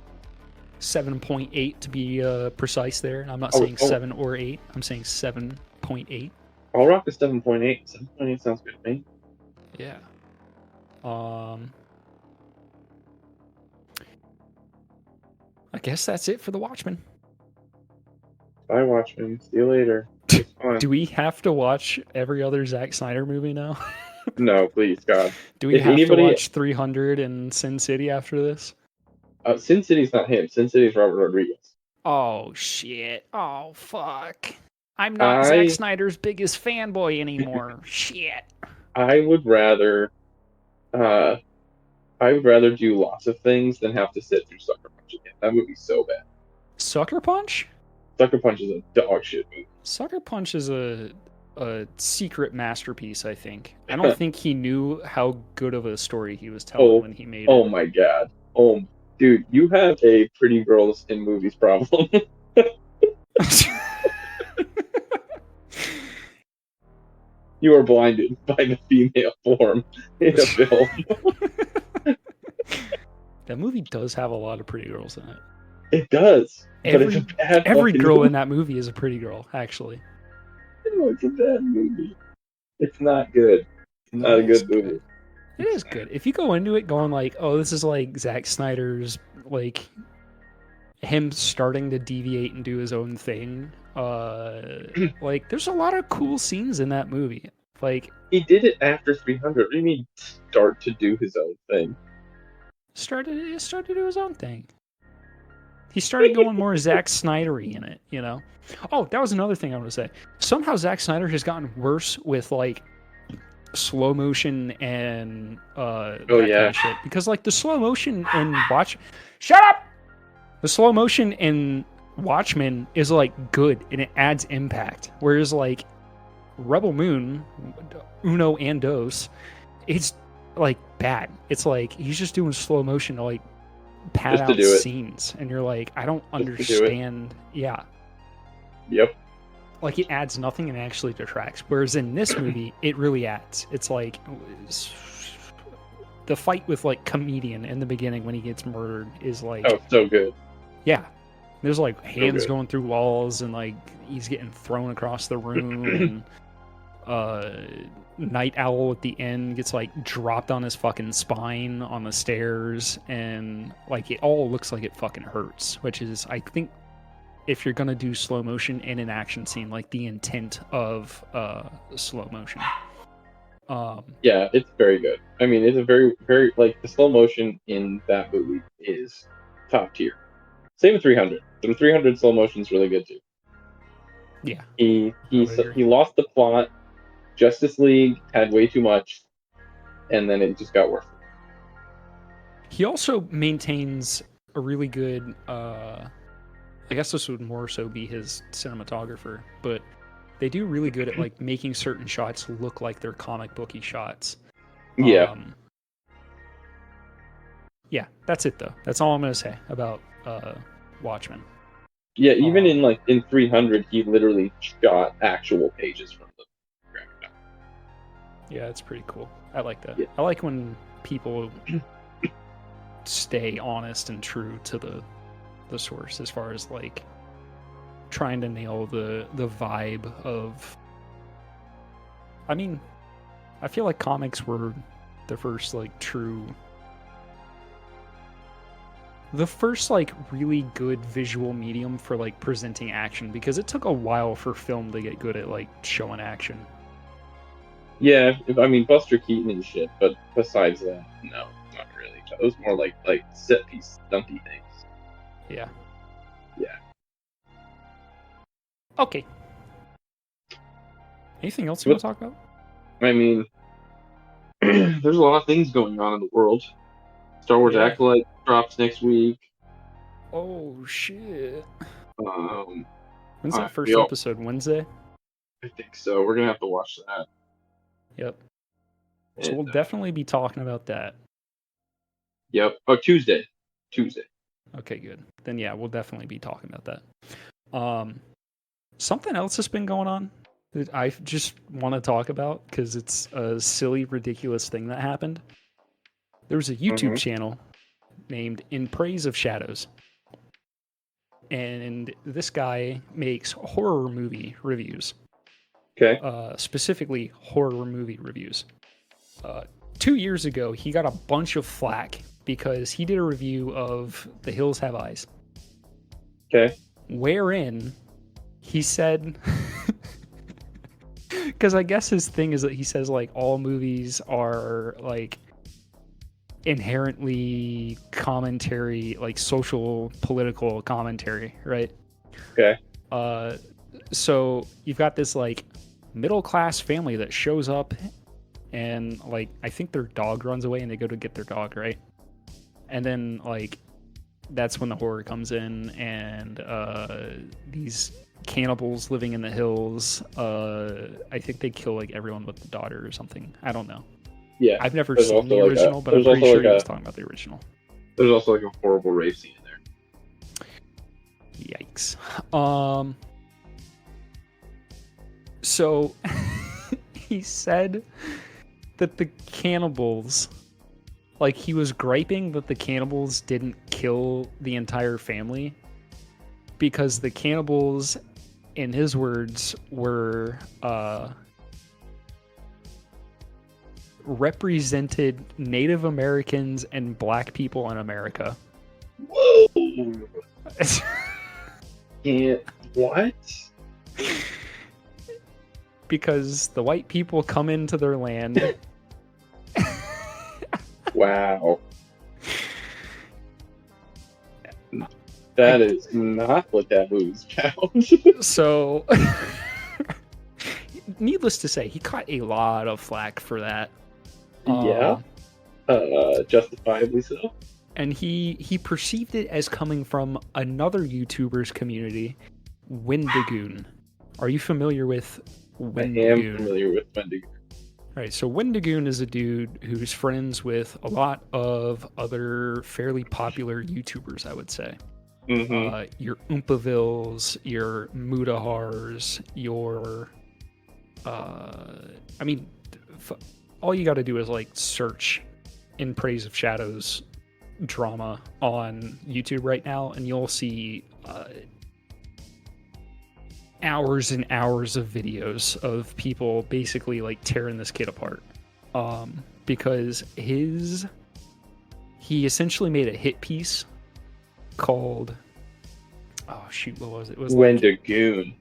7.8 to be precise there. I'm not saying 7 or 8. I'm saying 7.8. I'll rock the 7.8. 7.8 sounds good to me. Yeah. I guess that's it for the Watchmen. Bye, Watchmen. See you later. Do we have to watch every other Zac Snyder movie now? No, please, God. Do we have to watch 300 and Sin City after this? Sin City's not him. Sin City's Robert Rodriguez. Oh, shit. Oh, fuck. I'm not Zac Snyder's biggest fanboy anymore. Shit. I would rather do lots of things than have to sit through Sucker Punch again. That movie's so bad. Sucker Punch? Sucker Punch is a dog shit movie. Sucker Punch is a secret masterpiece, I think. I don't think he knew how good of a story he was telling when he made it. Oh my god. Oh, dude, you have a pretty girls in movies problem. You are blinded by the female form in a film. That movie does have a lot of pretty girls in it. It does. Every girl in that movie is a pretty girl, actually. No, it's a bad movie. It's not good. It's not a good movie. It is good. If you go into it going like, oh, this is like Zac Snyder's, like, him starting to deviate and do his own thing, like, there's a lot of cool scenes in that movie. Like, he did it after 300. What do you mean start to do his own thing? Started to do his own thing. He started going more Zack Snyder-y in it, you know? Oh, that was another thing I want to say. Somehow Zack Snyder has gotten worse with, like, slow motion and that kind of shit. Because, like, the slow motion in Shut up! The slow motion in Watchmen is, like, good, and it adds impact. Whereas, like, Rebel Moon, Uno and Dos, it's, like, bad. It's like, he's just doing slow motion to, like, pad out scenes, and you're like, I don't understand. Yeah. Yep. Like, it adds nothing and actually detracts. Whereas in this movie, it really adds. It's like the fight with like Comedian in the beginning when he gets murdered is like, oh, so good. Yeah. There's like hands going through walls and like he's getting thrown across the room and Night Owl at the end gets like dropped on his fucking spine on the stairs, and like it all looks like it fucking hurts, which is, I think, if you're gonna do slow motion in an action scene, like the intent of slow motion. Yeah, it's very good. I mean, it's a very, very, like, the slow motion in that movie is top tier. Same with 300. The 300 slow motion is really good too. Yeah, He lost the plot. Justice League had way too much, and then it just got worse. He also maintains a really good. I guess this would more so be his cinematographer, but they do really good at like making certain shots look like they're comic booky shots. Yeah. Yeah, that's it though. That's all I'm gonna say about Watchmen. Yeah, even in 300, he literally shot actual pages from the graphic novel. Yeah, it's pretty cool. I like that. Yeah. I like when people stay honest and true to the source as far as like trying to nail the vibe of. I mean, I feel like comics were the first like like really good visual medium for like presenting action, because it took a while for film to get good at like showing action. Yeah, I mean Buster Keaton and shit, but besides that, no, not really. It was more like set piece stunty things. Yeah. Yeah. Okay. Anything else you want to talk about? I mean, there's a lot of things going on in the world. Star Wars Acolyte drops next week. Oh shit! When's that first episode? Wednesday? I think so. We're gonna have to watch that. Yep. So we'll definitely be talking about that. Yep. Oh, Tuesday. Okay, good. Then yeah, we'll definitely be talking about that. Something else has been going on that I just want to talk about because it's a silly, ridiculous thing that happened. There was a YouTube channel named In Praise of Shadows. And this guy makes horror movie reviews. Okay. Specifically, horror movie reviews. 2 years ago, he got a bunch of flack because he did a review of The Hills Have Eyes. Okay. Wherein he said... Because I guess his thing is that he says, like, all movies are, like, inherently commentary, like, social, political commentary, right? Okay. So you've got this, like, middle-class family that shows up and, like, I think their dog runs away and they go to get their dog, right? And then, like, that's when the horror comes in, and these cannibals living in the hills, I think they kill, like, everyone with the daughter or something. I don't know. Yeah. I've never seen the original, but I'm pretty sure he was talking about the original. There's also, like, a horrible rape scene in there. Yikes. So he said that the cannibals, like, he was griping that the cannibals didn't kill the entire family because the cannibals, in his words, were represented Native Americans and black people in America. Whoa! What? Because the white people come into their land. Wow. That is not what that movie's about. So, needless to say, he caught a lot of flack for that. Yeah. Justifiably so. And he perceived it as coming from another YouTuber's community, Wendigoon. Are you familiar with Wendigoon? I am familiar with Wendigoon. All right, so Wendigoon is a dude who's friends with a lot of other fairly popular YouTubers, I would say. Mm-hmm. Your Oompavilles, your Mudahars, your... all you got to do is, like, search In Praise of Shadows drama on YouTube right now, and you'll see hours and hours of videos of people basically like tearing this kid apart. Because he essentially made a hit piece called, oh shoot, what was it? It was Wendigoon.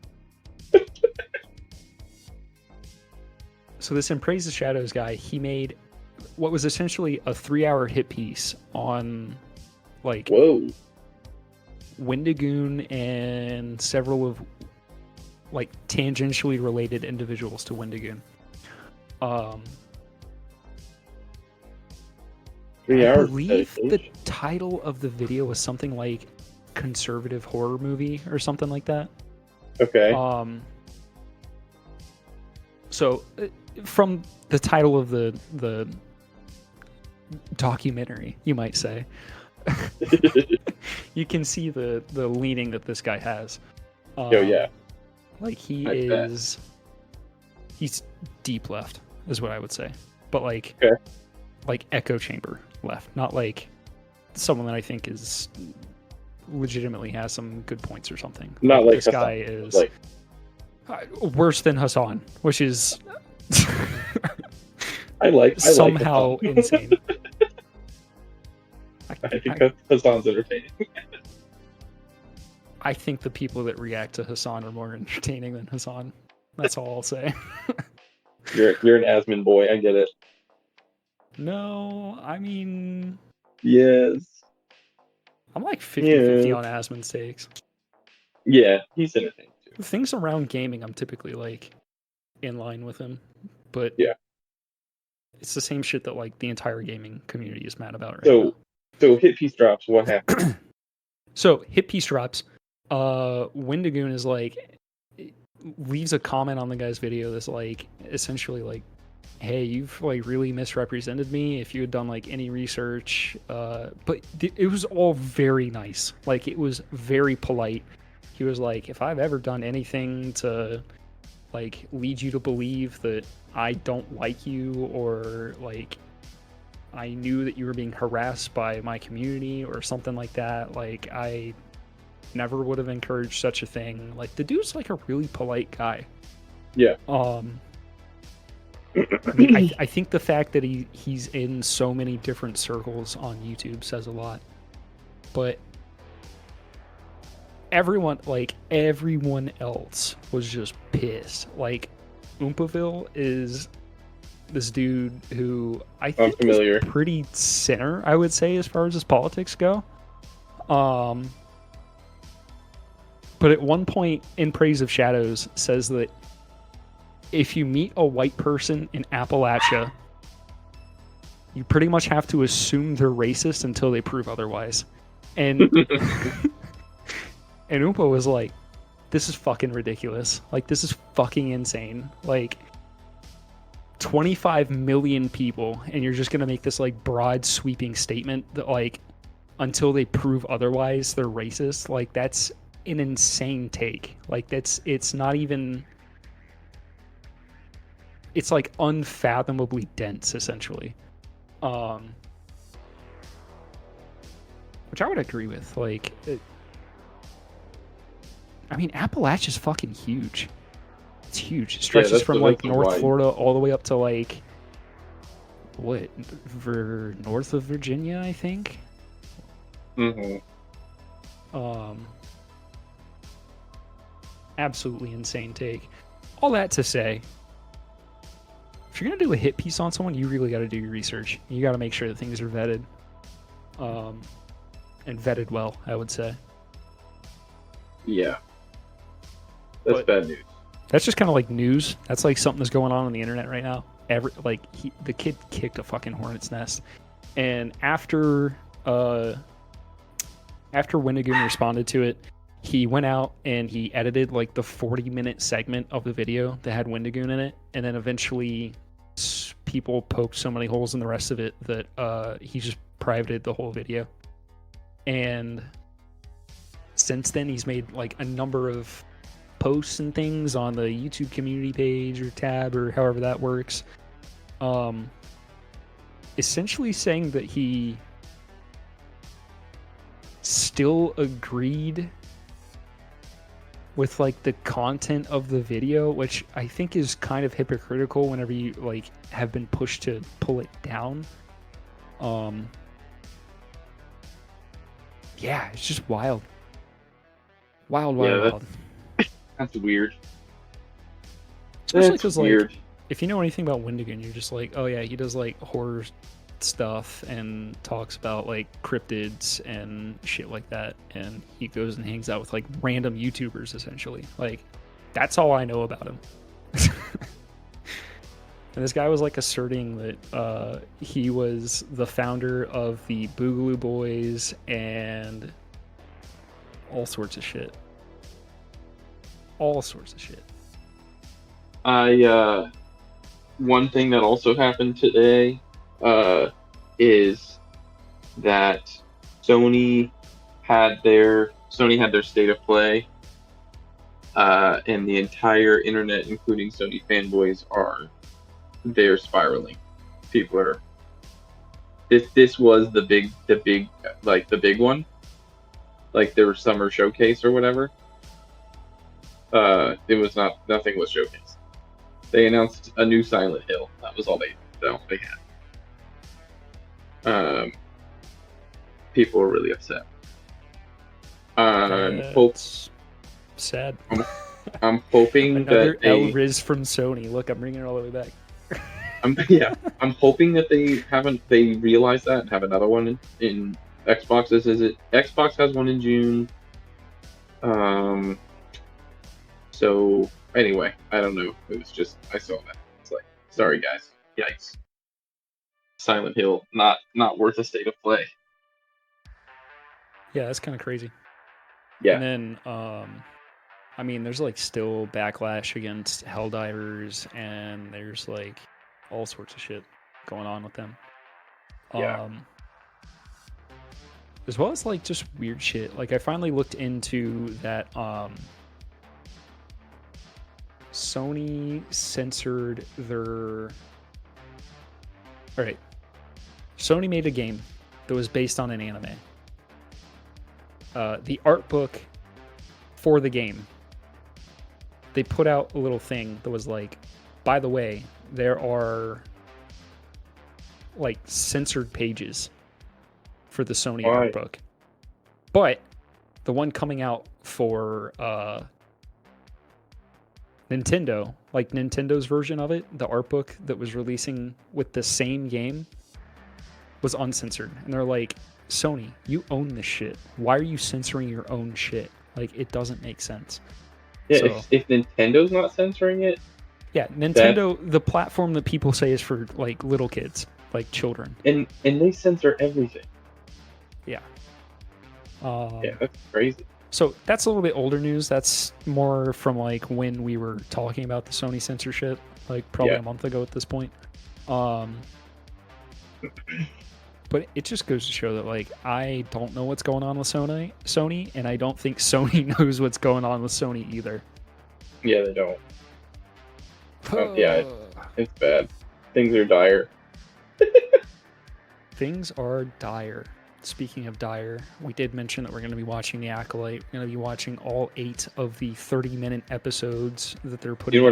So this In Praise of Shadows guy, he made what was essentially a 3-hour hit piece on like Whoa. Wendigoon and several of like tangentially related individuals to Wendigoon. 3 I hours. believe the title of the video was something like conservative horror movie or something like that. Okay. So from the title of the documentary, you might say, you can see the leaning that this guy has. Oh yeah. Like he's deep left is what I would say. But like like echo chamber left, not like someone that I think is legitimately has some good points or something. Not like this Hassan, guy is like worse than Hassan, which is I somehow like insane. I think Hassan's entertaining. I think the people that react to Hassan are more entertaining than Hassan. That's all I'll say. You're an Asmin boy. I get it. No, I mean, Yes. I'm like 50-50 on Asmon's takes. Yeah, he's entertaining too. Things around gaming, I'm typically like in line with him, but yeah, it's the same shit that like the entire gaming community is mad about right now. So hit piece drops. What happened? So hit piece drops. Wendigoon is like leaves a comment on the guy's video that's like essentially like, hey, you've like really misrepresented me. If you had done like any research, but it was all very nice. Like it was very polite. He was like, if I've ever done anything to like lead you to believe that I don't like you, or like I knew that you were being harassed by my community or something like that, like I never would have encouraged such a thing. Like the dude's like a really polite guy. Yeah. I mean, I think the fact that he's in so many different circles on YouTube says a lot. But everyone else was just pissed. Like Oompaville is this dude who I think is pretty center, I would say, as far as his politics go. But at one point in Praise of Shadows says that if you meet a white person in Appalachia, you pretty much have to assume they're racist until they prove otherwise. And and Oompa was like, this is fucking ridiculous. Like, this is fucking insane. Like, 25 million people, and you're just gonna make this like broad sweeping statement that like until they prove otherwise they're racist. Like, that's an insane take. Like, it's not even, it's like unfathomably dense, essentially. Which I would agree with. Like, I mean, Appalachia's fucking huge. It's huge. It stretches from like North Florida all the way up to like what, north of Virginia, I think. Absolutely insane take. All that to say, if you're gonna do a hit piece on someone, you really got to do your research. You got to make sure that things are vetted, and vetted well, I would say. Yeah, that's bad news. That's just kind of like news. That's like something that's going on the internet right now. The kid kicked a fucking hornet's nest, and after Wendigoon responded to it, he went out and he edited like the 40-minute segment of the video that had Wendigoon in it, and then eventually people poked so many holes in the rest of it that he just privated the whole video. And since then, he's made like a number of posts and things on the YouTube community page or tab or however that works, essentially saying that he still agreed with like the content of the video, which I think is kind of hypocritical whenever you like have been pushed to pull it down. Yeah, it's just wild. Wild. That's weird. Especially because, like, if you know anything about Wendigoon, you're just like, oh yeah, he does like horror stuff and talks about like cryptids and shit like that, and he goes and hangs out with like random YouTubers essentially. Like, that's all I know about him. And this guy was like asserting that he was the founder of the Boogaloo Boys and all sorts of shit. One thing that also happened today is that Sony had their state of play, and the entire internet, including Sony fanboys, they're spiraling. People are. This was the big one, like their summer showcase or whatever. It was nothing was showcased. They announced a new Silent Hill. That was all they had. People were really upset. Sad. I'm hoping another that Rizz from Sony. Look, I'm bringing it all the way back. I'm hoping that they realize that and have another one in Xbox. Xbox has one in June. So anyway, I don't know. It was just I saw that. It's like, sorry guys, yikes. Silent Hill, not worth a state of play. Yeah, that's kind of crazy. Yeah. And then, I mean, there's like still backlash against Helldivers, and there's like all sorts of shit going on with them. Yeah. As well as like just weird shit. Like I finally looked into that. Sony censored their. All right. Sony made a game that was based on an anime. The art book for the game, they put out a little thing that was like, by the way, there are like censored pages for the Sony art book, but the one coming out for Nintendo, like Nintendo's version of it, the art book that was releasing with the same game, was uncensored. And they're like, Sony, you own this shit. Why are you censoring your own shit? Like, it doesn't make sense. Yeah, so, if Nintendo's not censoring it. Yeah, Nintendo, the platform that people say is for like little kids, like children. And they censor everything. Yeah. Yeah, that's crazy. So that's a little bit older news. That's more from like when we were talking about the Sony censorship, like probably a month ago at this point. But it just goes to show that like I don't know what's going on with Sony, and I don't think Sony knows what's going on with Sony either. Yeah, they don't. Yeah, it's bad. Things are dire. Things are dire. Speaking of dire, we did mention that we're going to be watching The Acolyte. We're going to be watching all 8 of the 30-minute episodes that they're putting out.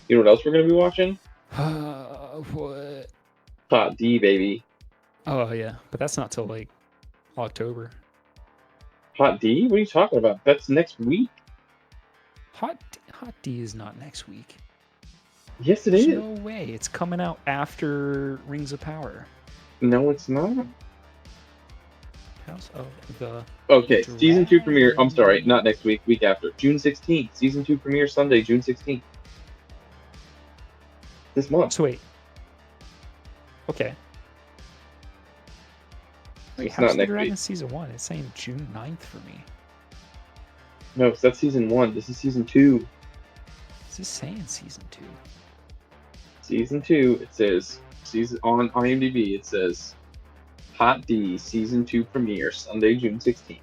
You know what else we're going to be watching? What? Hot D, baby. Oh, yeah. But that's not till, like, October. Hot D? What are you talking about? That's next week. Hot D is not next week. Yes, it is. No way. It's coming out after Rings of Power. No, it's not. House of the Okay, Season 2 premiere. I'm sorry, not next week. Week after. June 16th. Season 2 premiere Sunday, June 16th. This month. So wait. Okay. Wait, it's House not of the next Dragon week. Season 1. It's saying June 9th for me. No, that's Season 1. This is Season 2. Is this saying Season 2? Season 2, it says, on IMDb, it says, Hot D Season 2 premiere Sunday, June 16th.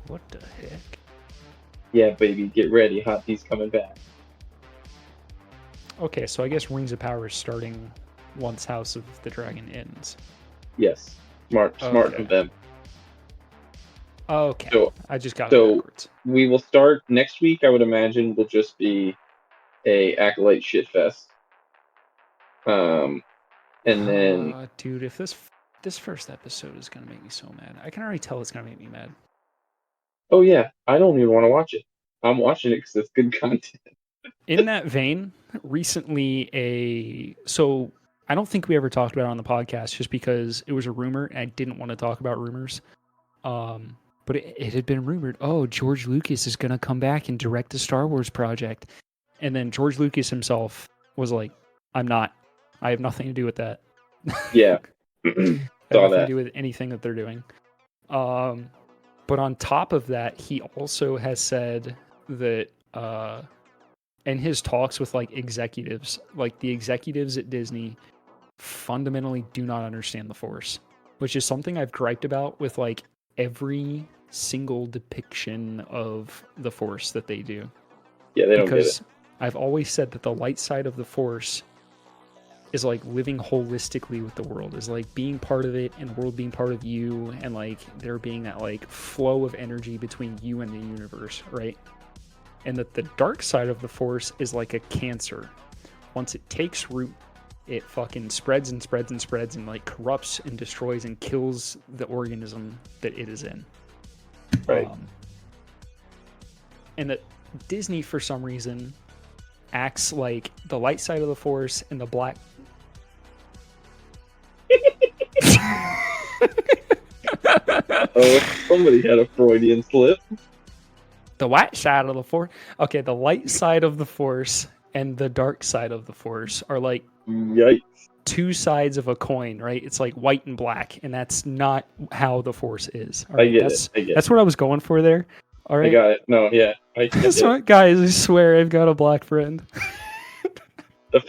What the heck? Yeah, baby, get ready. Hot D's coming back. Okay, so I guess Rings of Power is starting once House of the Dragon ends. Yes. Smart Okay. from them. Okay, So I just got it so backwards. we will start next week. I would imagine will just be a Acolyte shit fest. Um, and then Dude, if this first episode is gonna make me so mad, I can already tell it's gonna make me mad. oh yeah, I don't even want to watch it. I'm watching it because it's good content. In that vein, recently so I don't think we ever talked about it on the podcast just because it was a rumor and I didn't want to talk about rumors. But it had been rumored, oh, George Lucas is gonna come back and direct the Star Wars project. And then George Lucas himself was like, I'm not. I have nothing to do with that. Yeah, I have saw nothing to that. do with anything that they're doing. But on top of that, he also has said that in his talks with like executives, like the executives at Disney fundamentally do not understand the Force, which is something I've griped about with like every single depiction of the Force that they do. Yeah, they don't get it. Because I've always said that the light side of the Force is like living holistically with the world, is like being part of it and the world being part of you, and like there being that like flow of energy between you and the universe, right? And that the dark side of the Force is like a cancer. Once it takes root, it fucking spreads and spreads and spreads and like corrupts and destroys and kills the organism that it is in. Right. And that Disney, for some reason, acts like the light side of the Force and the black. Oh, somebody had a Freudian slip. The white side of the Force. Okay, the light side of the Force and the dark side of the Force are like Yikes. two sides of a coin, right? It's like white and black, and that's not how the Force is. All I right, get it. that's what I was going for there. All right, I got it. No, yeah, I get it. so, guys, I swear I've got a black friend. You're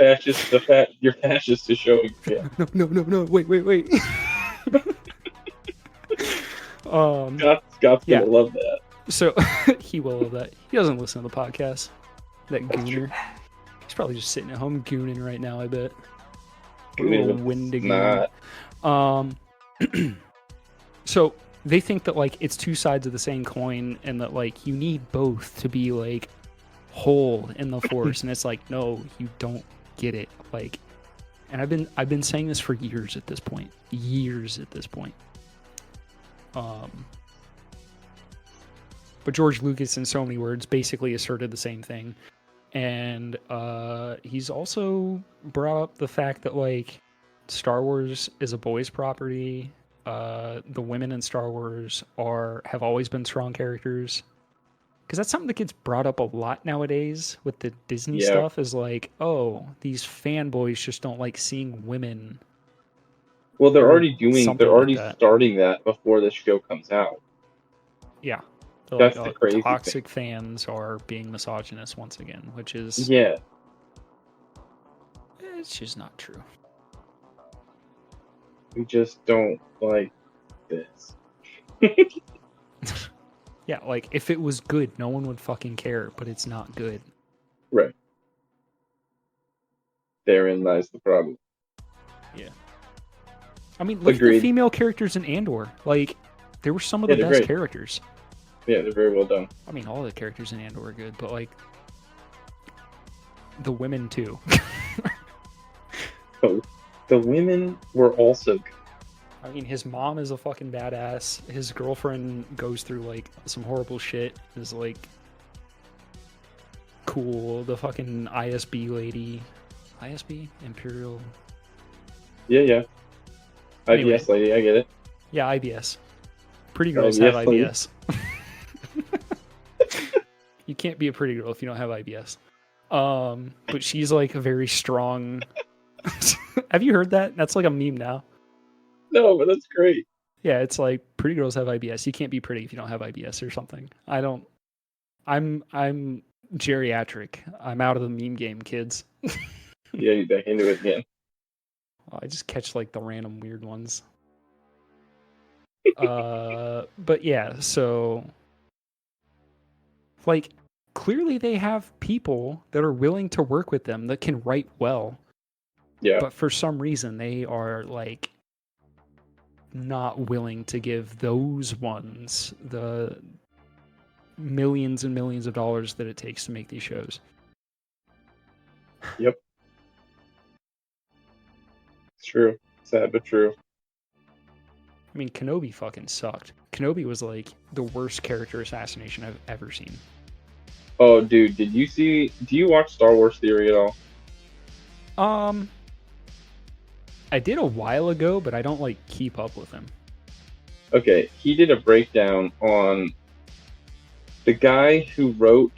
fascist is showing. Yeah. No. Wait. Scott's Yeah. gonna love that. So he will love that. He doesn't listen to the podcast. That gooner. He's probably just sitting at home gooning right now, I bet. A little Wendigoon. So they think that like it's two sides of the same coin, and that like you need both to be like whole in the Force. And it's like, no, you don't get it. Like, and I've been saying this for years at this point. But George Lucas, in so many words, basically asserted the same thing. And he's also brought up the fact that, like, Star Wars is a boys' property. The women in Star Wars have always been strong characters. Because that's something that gets brought up a lot nowadays with the Disney stuff, is like, oh, these fanboys just don't like seeing women. Well, they're already starting that before the show comes out. Yeah. That's the crazy toxic thing. Fans are being misogynist once again, which is... Yeah. It's just not true. We just don't like this. Yeah, like, if it was good, no one would fucking care, but it's not good. Right. Therein lies the problem. Yeah. I mean, look at the female characters in Andor. Like, they were some of the best characters. Yeah, they're very well done. I mean, all the characters in Andor are good, but, like, the women, too. Oh, the women were also good. I mean, his mom is a fucking badass. His girlfriend goes through, like, some horrible shit. Is, like, cool. The fucking ISB lady. ISB? Imperial? Yeah. IBS lady, I get it. Yeah, IBS. Pretty girls have IBS. You can't be a pretty girl if you don't have IBS. But she's like a very strong... Have you heard that? That's like a meme now. No, but that's great. Yeah, it's like pretty girls have IBS. You can't be pretty if you don't have IBS or something. I'm geriatric. I'm out of the meme game, kids. Yeah, you're back into it again. Well, I just catch like the random weird ones. But yeah, so like clearly they have people that are willing to work with them that can write well. Yeah. But for some reason they are like not willing to give those ones the millions and millions of dollars that it takes to make these shows. Yep. It's true. Sad but true. I mean, Kenobi fucking sucked. Kenobi was like the worst character assassination I've ever seen. Oh, dude, do you watch Star Wars Theory at all? I did a while ago, but I don't like keep up with him. Okay, he did a breakdown on the guy who wrote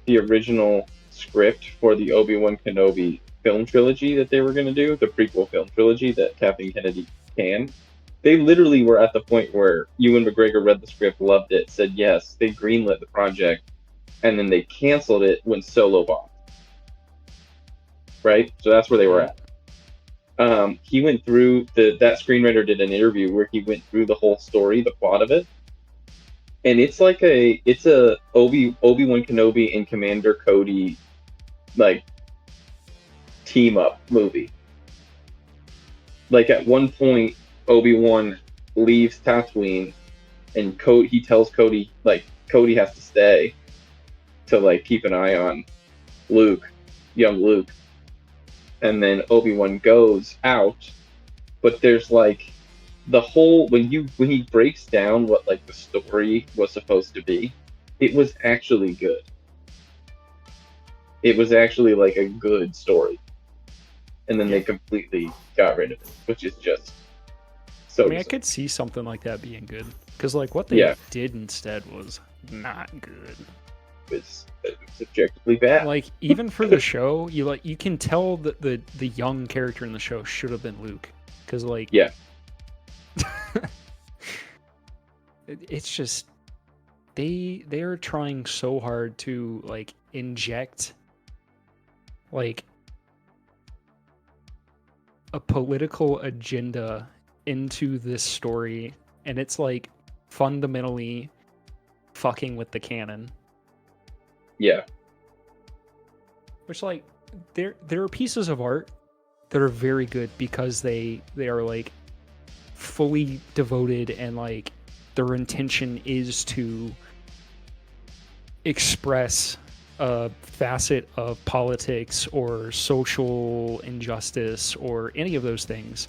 the original script for the Obi-Wan Kenobi film trilogy that they were going to do, the prequel film trilogy that Kathleen Kennedy canned. They literally were at the point where Ewan McGregor read the script, loved it, said yes, they greenlit the project, and then they canceled it when Solo bombed. Right? So that's where they were at. He went through that screenwriter did an interview where he went through the whole story, the plot of it, and it's a Obi-Wan Kenobi and Commander Cody like team up movie. Like at one point, Obi-Wan leaves Tatooine, and he tells Cody like Cody has to stay to like keep an eye on Luke, young Luke. And then Obi-Wan goes out, but there's like the whole when he breaks down what like the story was supposed to be, it was actually good. It was actually like a good story, and then they completely got rid of it, which is just so. I mean, I could see something like that being good because like what they did instead was not good. It was objectively bad. Like even for the show, you can tell that the young character in the show should have been Luke, because like it's just they are trying so hard to like inject like a political agenda into this story, and it's like fundamentally fucking with the canon. Yeah. Which like there are pieces of art that are very good because they are like fully devoted and like their intention is to express a facet of politics or social injustice or any of those things.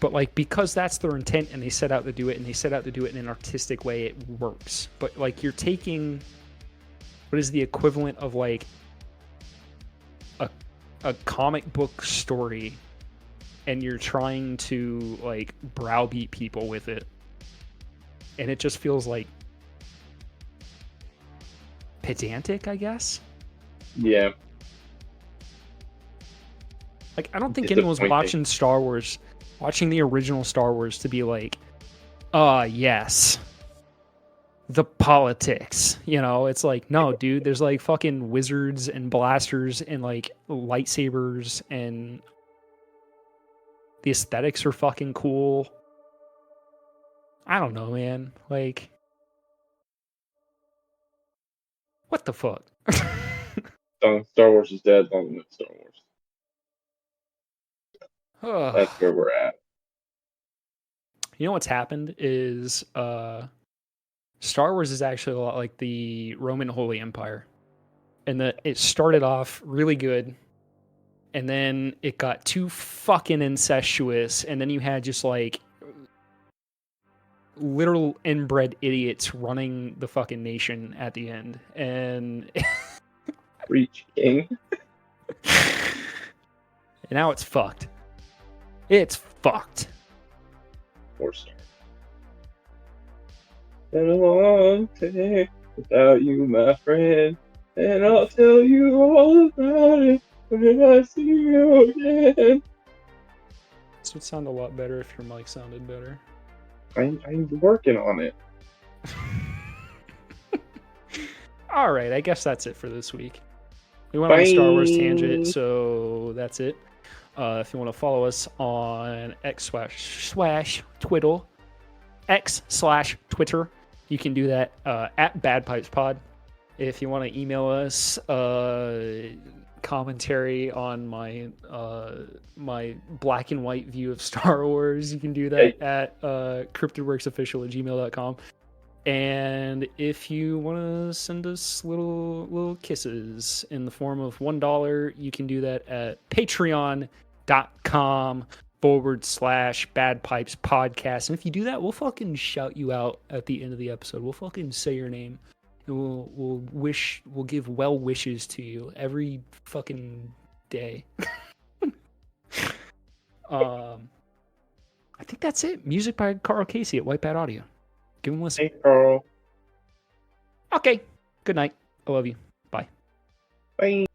But like because that's their intent and they set out to do it, and they set out to do it in an artistic way, it works. But like you're taking what is the equivalent of like a comic book story, and you're trying to like browbeat people with it, and it just feels like pedantic, I guess. Yeah. Like I don't think anyone's watching Star Wars, watching the original Star Wars to be like, yes, the politics, you know. It's like, no, dude, there's like fucking wizards and blasters and like lightsabers, and the aesthetics are fucking cool. I don't know, man. Like, what the fuck? Star Wars is dead. Long live Star Wars. That's where we're at. You know what's happened is Star Wars is actually a lot like the Roman Holy Empire, and that it started off really good, and then it got too fucking incestuous, and then you had just like literal inbred idiots running the fucking nation at the end, and Reach King. And now it's fucked. It's fucked. 4-star. Been a long day without you, my friend, and I'll tell you all about it when I see you again. This would sound a lot better if your mic sounded better. I'm working on it. All right, I guess that's it for this week. We went on a Star Wars tangent, so that's it. If you want to follow us on X/Twitter, you can do that at BadPipesPod. If you want to email us commentary on my my black and white view of Star Wars, you can do that at cryptidworksofficial@gmail.com. And if you want to send us little kisses in the form of $1, you can do that at patreon.com/Bad Pipes Podcast. And if you do that, we'll fucking shout you out at the end of the episode. We'll fucking say your name. And we'll give well wishes to you every fucking day. I think that's it. Music by Carl Casey at Whitepad Audio. Give him a listen. Hey, Carl. Okay. Good night. I love you. Bye. Bye.